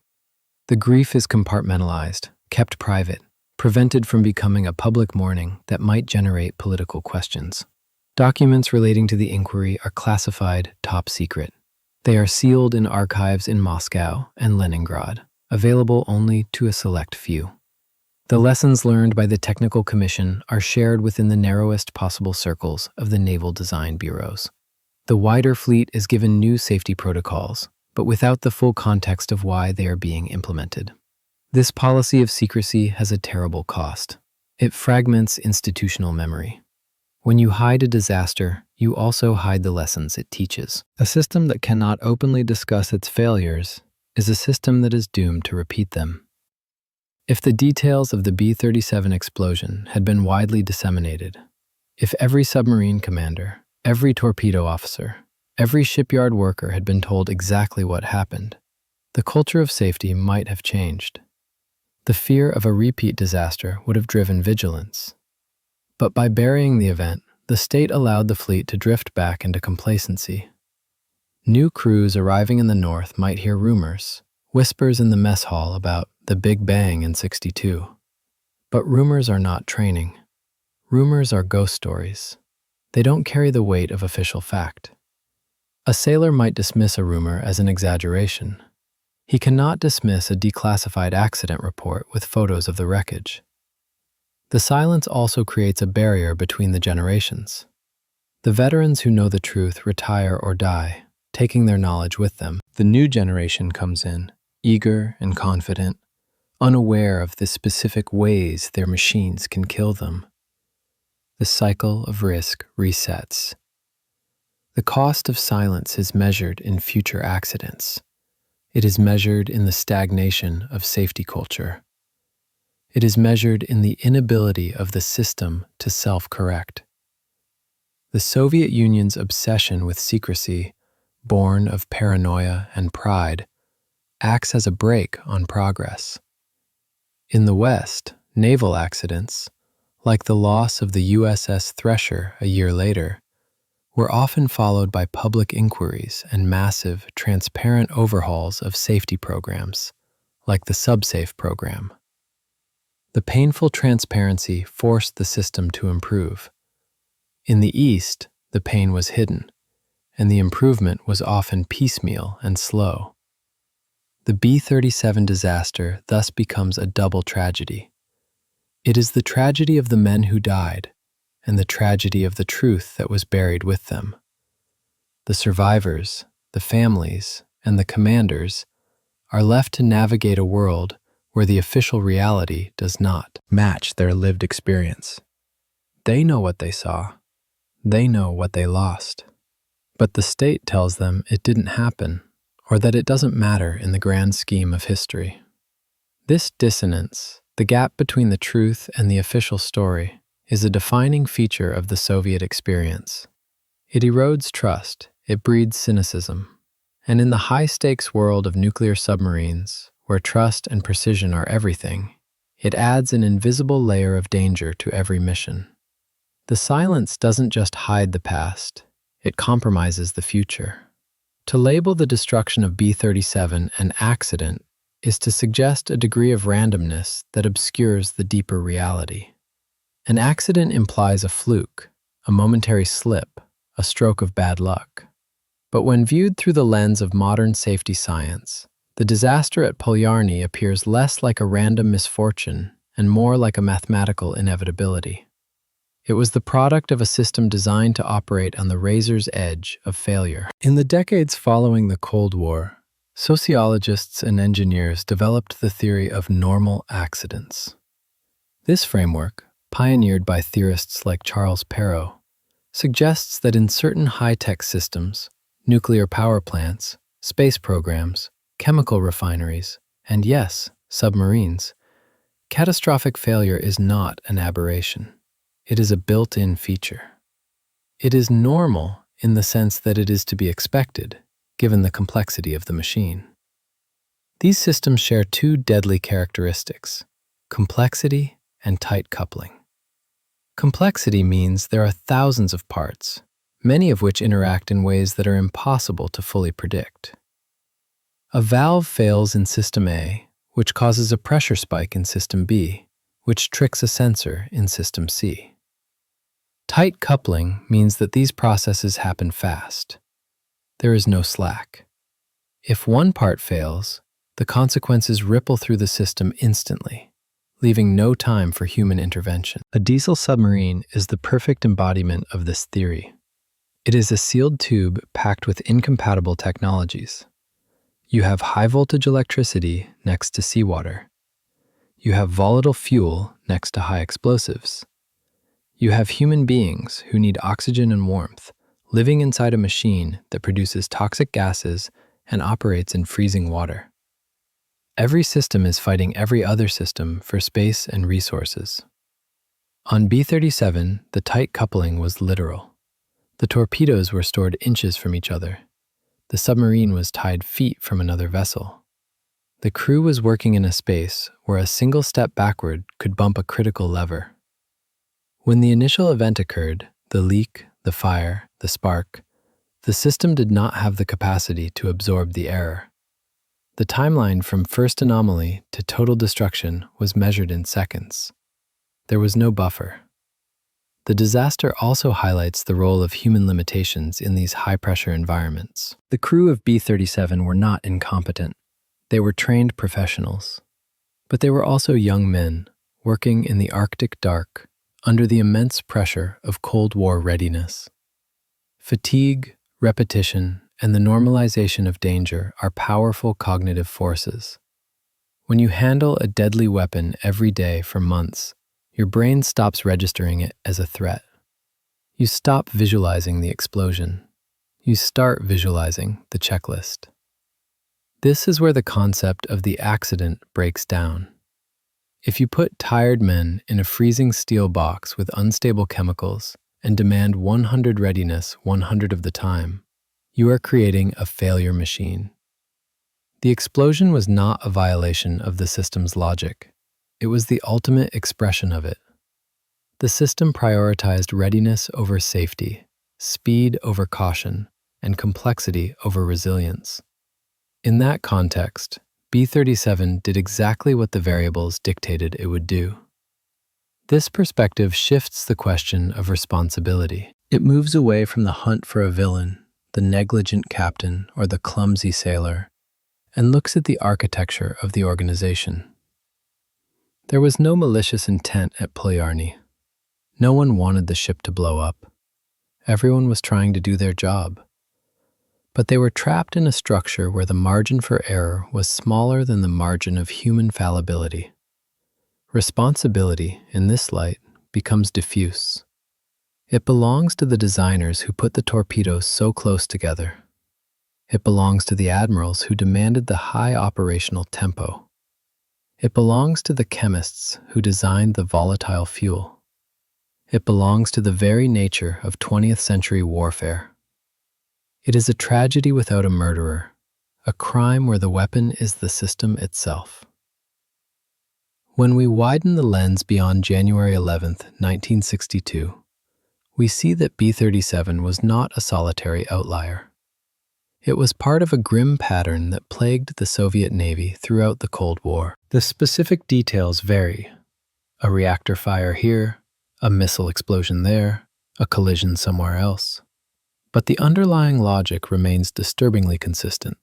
The grief is compartmentalized, kept private, prevented from becoming a public mourning that might generate political questions. Documents relating to the inquiry are classified top secret. They are sealed in archives in Moscow and Leningrad, available only to a select few. The lessons learned by the Technical Commission are shared within the narrowest possible circles of the naval design bureaus. The wider fleet is given new safety protocols, but without the full context of why they are being implemented. This policy of secrecy has a terrible cost. It fragments institutional memory. When you hide a disaster, you also hide the lessons it teaches. A system that cannot openly discuss its failures is a system that is doomed to repeat them. If the details of the B-37 explosion had been widely disseminated, if every submarine commander, every torpedo officer, every shipyard worker had been told exactly what happened, the culture of safety might have changed. The fear of a repeat disaster would have driven vigilance. But by burying the event, the state allowed the fleet to drift back into complacency. New crews arriving in the north might hear rumors, whispers in the mess hall about the Big Bang in '62. But rumors are not training. Rumors are ghost stories. They don't carry the weight of official fact. A sailor might dismiss a rumor as an exaggeration. He cannot dismiss a declassified accident report with photos of the wreckage. The silence also creates a barrier between the generations. The veterans who know the truth retire or die, taking their knowledge with them. The new generation comes in, eager and confident, unaware of the specific ways their machines can kill them. The cycle of risk resets. The cost of silence is measured in future accidents. It is measured in the stagnation of safety culture. It is measured in the inability of the system to self-correct. The Soviet Union's obsession with secrecy, born of paranoia and pride, acts as a brake on progress. In the West, naval accidents, like the loss of the USS Thresher a year later, were often followed by public inquiries and massive, transparent overhauls of safety programs, like the SubSafe program. The painful transparency forced the system to improve. In the East, the pain was hidden, and the improvement was often piecemeal and slow. The B-37 disaster thus becomes a double tragedy. It is the tragedy of the men who died, and the tragedy of the truth that was buried with them. The survivors, the families, and the commanders are left to navigate a world where the official reality does not match their lived experience. They know what they saw. They know what they lost. But the state tells them it didn't happen, or that it doesn't matter in the grand scheme of history. This dissonance, the gap between the truth and the official story, is a defining feature of the Soviet experience. It erodes trust, it breeds cynicism, and in the high-stakes world of nuclear submarines, where trust and precision are everything, it adds an invisible layer of danger to every mission. The silence doesn't just hide the past, it compromises the future. To label the destruction of B-37 an accident is to suggest a degree of randomness that obscures the deeper reality. An accident implies a fluke, a momentary slip, a stroke of bad luck. But when viewed through the lens of modern safety science, the disaster at Polyarny appears less like a random misfortune and more like a mathematical inevitability. It was the product of a system designed to operate on the razor's edge of failure. In the decades following the Cold War, sociologists and engineers developed the theory of normal accidents. This framework, pioneered by theorists like Charles Perrow, suggests that in certain high-tech systems, nuclear power plants, space programs, chemical refineries, and yes, submarines, catastrophic failure is not an aberration. It is a built-in feature. It is normal in the sense that it is to be expected, given the complexity of the machine. These systems share two deadly characteristics: complexity and tight coupling. Complexity means there are thousands of parts, many of which interact in ways that are impossible to fully predict. A valve fails in System A, which causes a pressure spike in System B, which tricks a sensor in System C. Tight coupling means that these processes happen fast. There is no slack. If one part fails, the consequences ripple through the system instantly, leaving no time for human intervention. A diesel submarine is the perfect embodiment of this theory. It is a sealed tube packed with incompatible technologies. You have high-voltage electricity next to seawater. You have volatile fuel next to high explosives. You have human beings who need oxygen and warmth, living inside a machine that produces toxic gases and operates in freezing water. Every system is fighting every other system for space and resources. On B-37, the tight coupling was literal. The torpedoes were stored inches from each other. The submarine was tied feet from another vessel. The crew was working in a space where a single step backward could bump a critical lever. When the initial event occurred, the leak, the fire, the spark, the system did not have the capacity to absorb the error. The timeline from first anomaly to total destruction was measured in seconds. There was no buffer. The disaster also highlights the role of human limitations in these high-pressure environments. The crew of B-37 were not incompetent. They were trained professionals. But they were also young men, working in the Arctic dark, under the immense pressure of Cold War readiness. Fatigue, repetition, and the normalization of danger are powerful cognitive forces. When you handle a deadly weapon every day for months, your brain stops registering it as a threat. You stop visualizing the explosion. You start visualizing the checklist. This is where the concept of the accident breaks down. If you put tired men in a freezing steel box with unstable chemicals and demand 100 readiness 100 of the time, you are creating a failure machine. The explosion was not a violation of the system's logic. It was the ultimate expression of it. The system prioritized readiness over safety, speed over caution, and complexity over resilience. In that context, B-37 did exactly what the variables dictated it would do. This perspective shifts the question of responsibility. It moves away from the hunt for a villain, the negligent captain, or the clumsy sailor, and looks at the architecture of the organization. There was no malicious intent at Polyarny. No one wanted the ship to blow up. Everyone was trying to do their job. But they were trapped in a structure where the margin for error was smaller than the margin of human fallibility. Responsibility, in this light, becomes diffuse. It belongs to the designers who put the torpedoes so close together. It belongs to the admirals who demanded the high operational tempo. It belongs to the chemists who designed the volatile fuel. It belongs to the very nature of 20th century warfare. It is a tragedy without a murderer, a crime where the weapon is the system itself. When we widen the lens beyond January 11, 1962, we see that B-37 was not a solitary outlier. It was part of a grim pattern that plagued the Soviet Navy throughout the Cold War. The specific details vary. A reactor fire here, a missile explosion there, a collision somewhere else. But the underlying logic remains disturbingly consistent.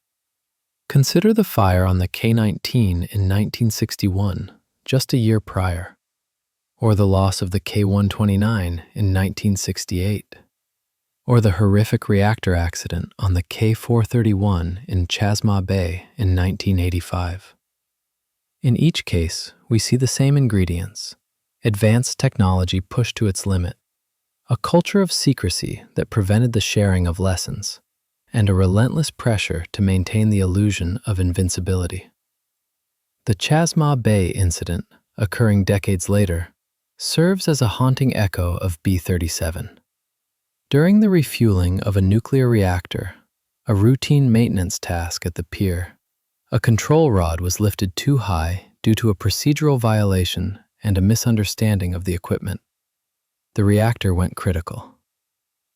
Consider the fire on the K-19 in 1961, just a year prior, or the loss of the K-129 in 1968, or the horrific reactor accident on the K-431 in Chasma Bay in 1985. In each case, we see the same ingredients: advanced technology pushed to its limit, a culture of secrecy that prevented the sharing of lessons, and a relentless pressure to maintain the illusion of invincibility. The Chasma Bay incident, occurring decades later, serves as a haunting echo of B-37. During the refueling of a nuclear reactor, a routine maintenance task at the pier, a control rod was lifted too high due to a procedural violation and a misunderstanding of the equipment. The reactor went critical.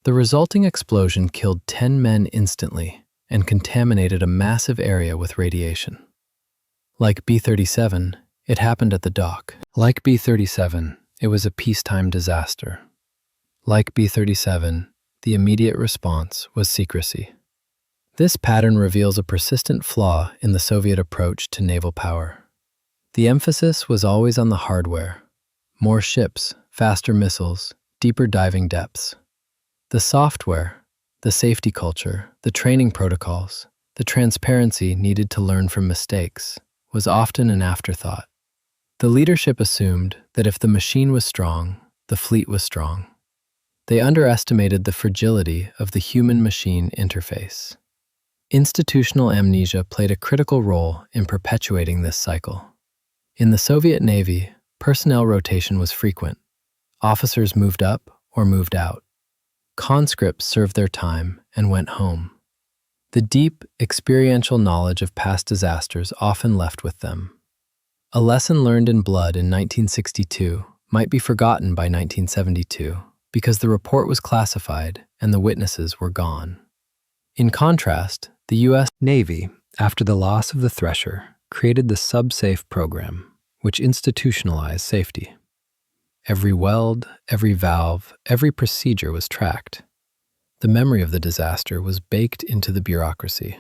The resulting explosion killed 10 men instantly and contaminated a massive area with radiation. Like B-37, it happened at the dock. Like B-37, it was a peacetime disaster. Like B-37, the immediate response was secrecy. This pattern reveals a persistent flaw in the Soviet approach to naval power. The emphasis was always on the hardware: more ships, faster missiles, deeper diving depths. The software, the safety culture, the training protocols, the transparency needed to learn from mistakes, was often an afterthought. The leadership assumed that if the machine was strong, the fleet was strong. They underestimated the fragility of the human-machine interface. Institutional amnesia played a critical role in perpetuating this cycle. In the Soviet Navy, personnel rotation was frequent. Officers moved up or moved out. Conscripts served their time and went home. The deep, experiential knowledge of past disasters often left with them. A lesson learned in blood in 1962 might be forgotten by 1972 because the report was classified and the witnesses were gone. In contrast, the U.S. Navy, after the loss of the Thresher, created the SubSafe program, which institutionalized safety. Every weld, every valve, every procedure was tracked. The memory of the disaster was baked into the bureaucracy.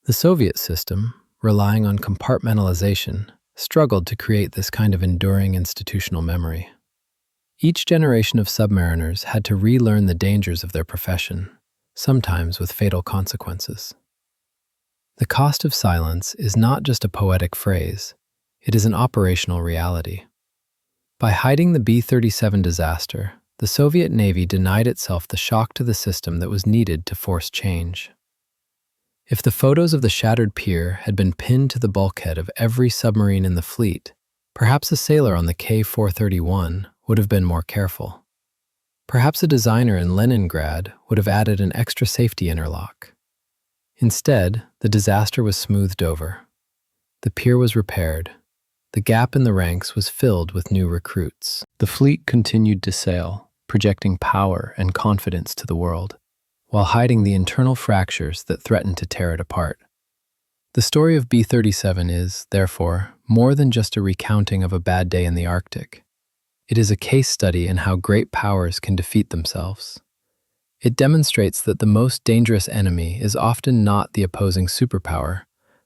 The Soviet system, relying on compartmentalization, struggled to create this kind of enduring institutional memory. Each generation of submariners had to relearn the dangers of their profession, sometimes with fatal consequences. The cost of silence is not just a poetic phrase, it is an operational reality. By hiding the B-37 disaster, the Soviet Navy denied itself the shock to the system that was needed to force change. If the photos of the shattered pier had been pinned to the bulkhead of every submarine in the fleet, perhaps a sailor on the K-431 would have been more careful. Perhaps a designer in Leningrad would have added an extra safety interlock. Instead, the disaster was smoothed over. The pier was repaired. The gap in the ranks was filled with new recruits. The fleet continued to sail, projecting power and confidence to the world, while hiding the internal fractures that threatened to tear it apart. The story of B-37 is, therefore, more than just a recounting of a bad day in the Arctic. It is a case study in how great powers can defeat themselves. It demonstrates that the most dangerous enemy is often not the opposing superpower,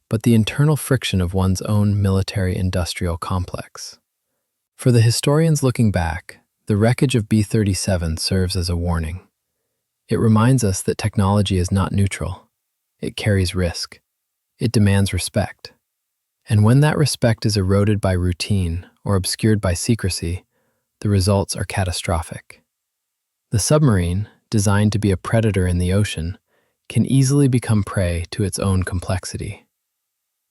but the internal friction of one's own military-industrial complex. For the historians looking back, the wreckage of B-37 serves as a warning. It reminds us that technology is not neutral. It carries risk. It demands respect. And when that respect is eroded by routine or obscured by secrecy, the results are catastrophic. The submarine, designed to be a predator in the ocean, can easily become prey to its own complexity.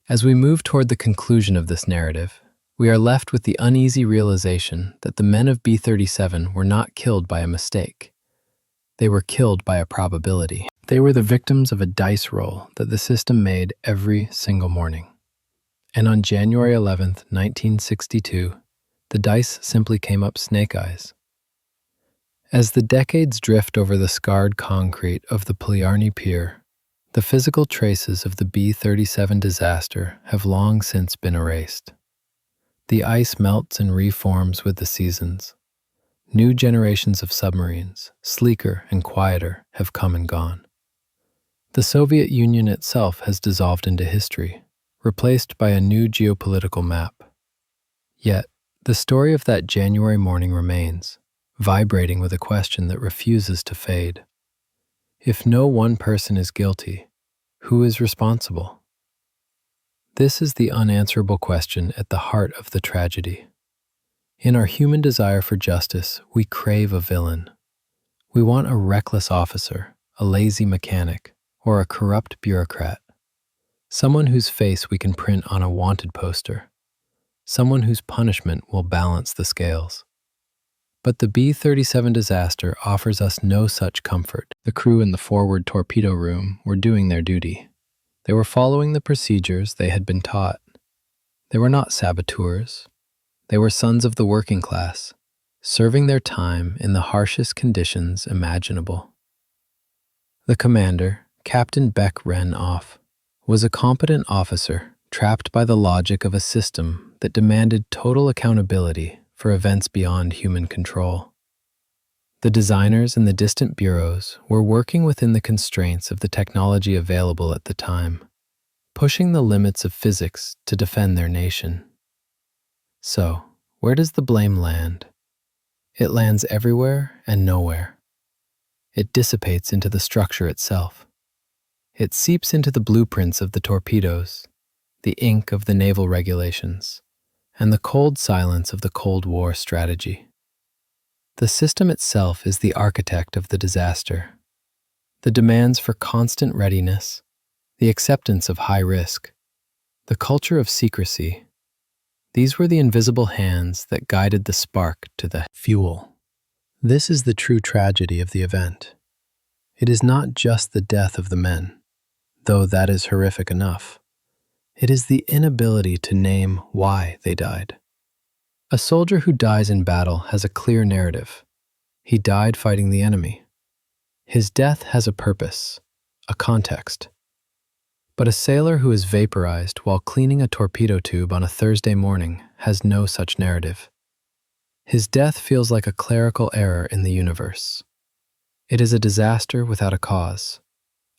As we move toward the conclusion of this narrative, we are left with the uneasy realization that the men of B-37 were not killed by a mistake. They were killed by a probability. They were the victims of a dice roll that the system made every single morning. And on January 11th, 1962, the dice simply came up snake eyes. As the decades drift over the scarred concrete of the Polyarny pier, the physical traces of the B-37 disaster have long since been erased. The ice melts and reforms with the seasons. New generations of submarines, sleeker and quieter, have come and gone. The Soviet Union itself has dissolved into history, replaced by a new geopolitical map. Yet, the story of that January morning remains, vibrating with a question that refuses to fade. If no one person is guilty, who is responsible? This is the unanswerable question at the heart of the tragedy. In our human desire for justice, we crave a villain. We want a reckless officer, a lazy mechanic, or a corrupt bureaucrat. Someone whose face we can print on a wanted poster. Someone whose punishment will balance the scales. But the B-37 disaster offers us no such comfort. The crew in the forward torpedo room were doing their duty. They were following the procedures they had been taught. They were not saboteurs. They were sons of the working class, serving their time in the harshest conditions imaginable. The commander, Captain Beck Ren-Off, was a competent officer trapped by the logic of a system that demanded total accountability for events beyond human control. The designers in the distant bureaus were working within the constraints of the technology available at the time, pushing the limits of physics to defend their nation. So, where does the blame land? It lands everywhere and nowhere. It dissipates into the structure itself. It seeps into the blueprints of the torpedoes, the ink of the naval regulations, and the cold silence of the Cold War strategy. The system itself is the architect of the disaster. The demands for constant readiness, the acceptance of high risk, the culture of secrecy, these were the invisible hands that guided the spark to the fuel. This is the true tragedy of the event. It is not just the death of the men, though that is horrific enough. It is the inability to name why they died. A soldier who dies in battle has a clear narrative. He died fighting the enemy. His death has a purpose, a context. But a sailor who is vaporized while cleaning a torpedo tube on a Thursday morning has no such narrative. His death feels like a clerical error in the universe. It is a disaster without a cause,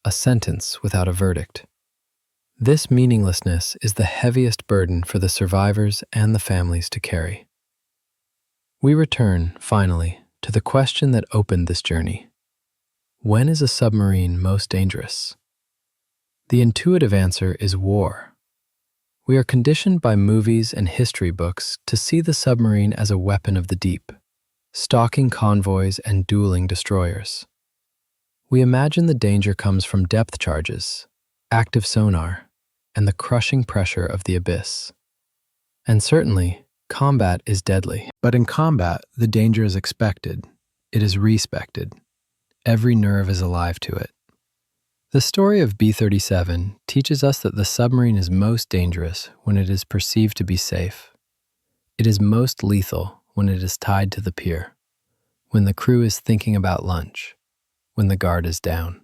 a sentence without a verdict. This meaninglessness is the heaviest burden for the survivors and the families to carry. We return, finally, to the question that opened this journey. When is a submarine most dangerous? The intuitive answer is war. We are conditioned by movies and history books to see the submarine as a weapon of the deep, stalking convoys and dueling destroyers. We imagine the danger comes from depth charges, active sonar, and the crushing pressure of the abyss. And certainly, combat is deadly. But in combat, the danger is expected. It is respected. Every nerve is alive to it. The story of B-37 teaches us that the submarine is most dangerous when it is perceived to be safe. It is most lethal when it is tied to the pier, when the crew is thinking about lunch, when the guard is down.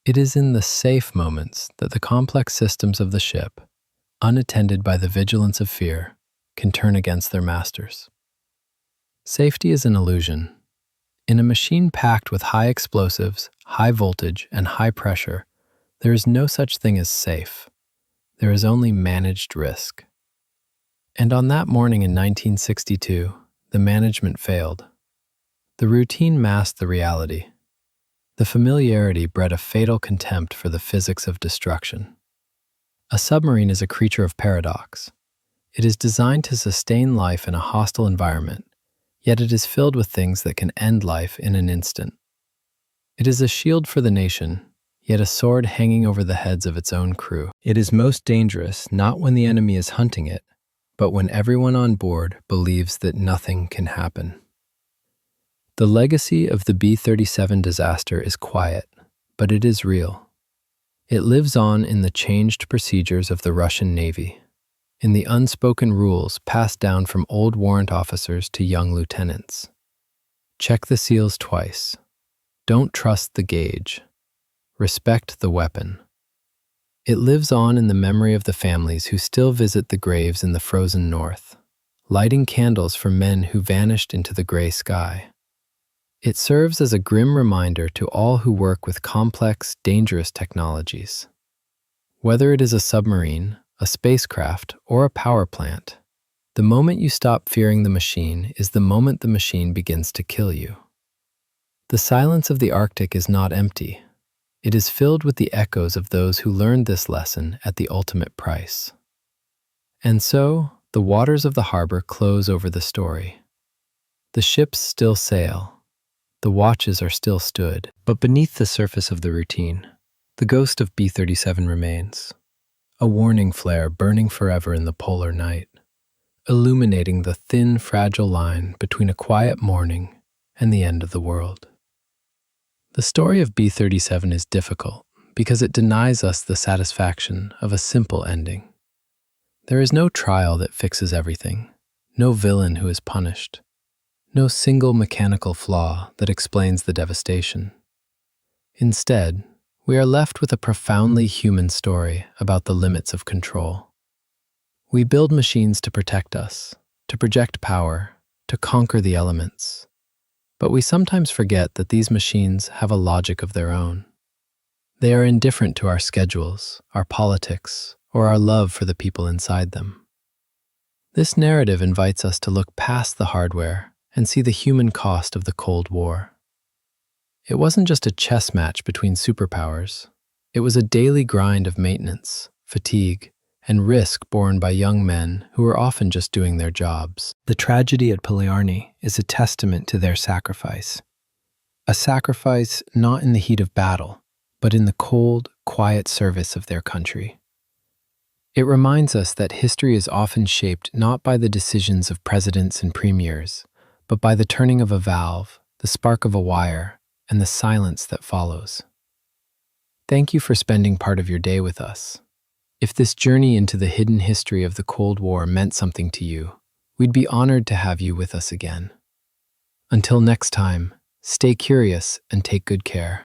It is in the safe moments that the complex systems of the ship, unattended by the vigilance of fear, can turn against their masters. Safety is an illusion. In a machine packed with high explosives, high voltage, and high pressure, there is no such thing as safe. There is only managed risk. And on that morning in 1962, the management failed. The routine masked the reality. The familiarity bred a fatal contempt for the physics of destruction. A submarine is a creature of paradox. It is designed to sustain life in a hostile environment, yet it is filled with things that can end life in an instant. It is a shield for the nation, yet a sword hanging over the heads of its own crew. It is most dangerous not when the enemy is hunting it, but when everyone on board believes that nothing can happen. The legacy of the B-37 disaster is quiet, but it is real. It lives on in the changed procedures of the Russian Navy, in the unspoken rules passed down from old warrant officers to young lieutenants. Check the seals twice. Don't trust the gauge. Respect the weapon. It lives on in the memory of the families who still visit the graves in the frozen north, lighting candles for men who vanished into the gray sky. It serves as a grim reminder to all who work with complex, dangerous technologies. Whether it is a submarine, a spacecraft, or a power plant, the moment you stop fearing the machine is the moment the machine begins to kill you. The silence of the Arctic is not empty. It is filled with the echoes of those who learned this lesson at the ultimate price. And so, the waters of the harbor close over the story. The ships still sail. The watches are still stood, but beneath the surface of the routine, the ghost of B-37 remains, a warning flare burning forever in the polar night, illuminating the thin, fragile line between a quiet morning and the end of the world. The story of B-37 is difficult because it denies us the satisfaction of a simple ending. There is no trial that fixes everything, no villain who is punished, no single mechanical flaw that explains the devastation. Instead, we are left with a profoundly human story about the limits of control. We build machines to protect us, to project power, to conquer the elements. But we sometimes forget that these machines have a logic of their own. They are indifferent to our schedules, our politics, or our love for the people inside them. This narrative invites us to look past the hardware and see the human cost of the Cold War. It wasn't just a chess match between superpowers. It was a daily grind of maintenance, fatigue, and risk borne by young men who were often just doing their jobs. The tragedy at Polyarny is a testament to their sacrifice. A sacrifice not in the heat of battle, but in the cold, quiet service of their country. It reminds us that history is often shaped not by the decisions of presidents and premiers, but by the turning of a valve, the spark of a wire, and the silence that follows. Thank you for spending part of your day with us. If this journey into the hidden history of the Cold War meant something to you, we'd be honored to have you with us again. Until next time, stay curious and take good care.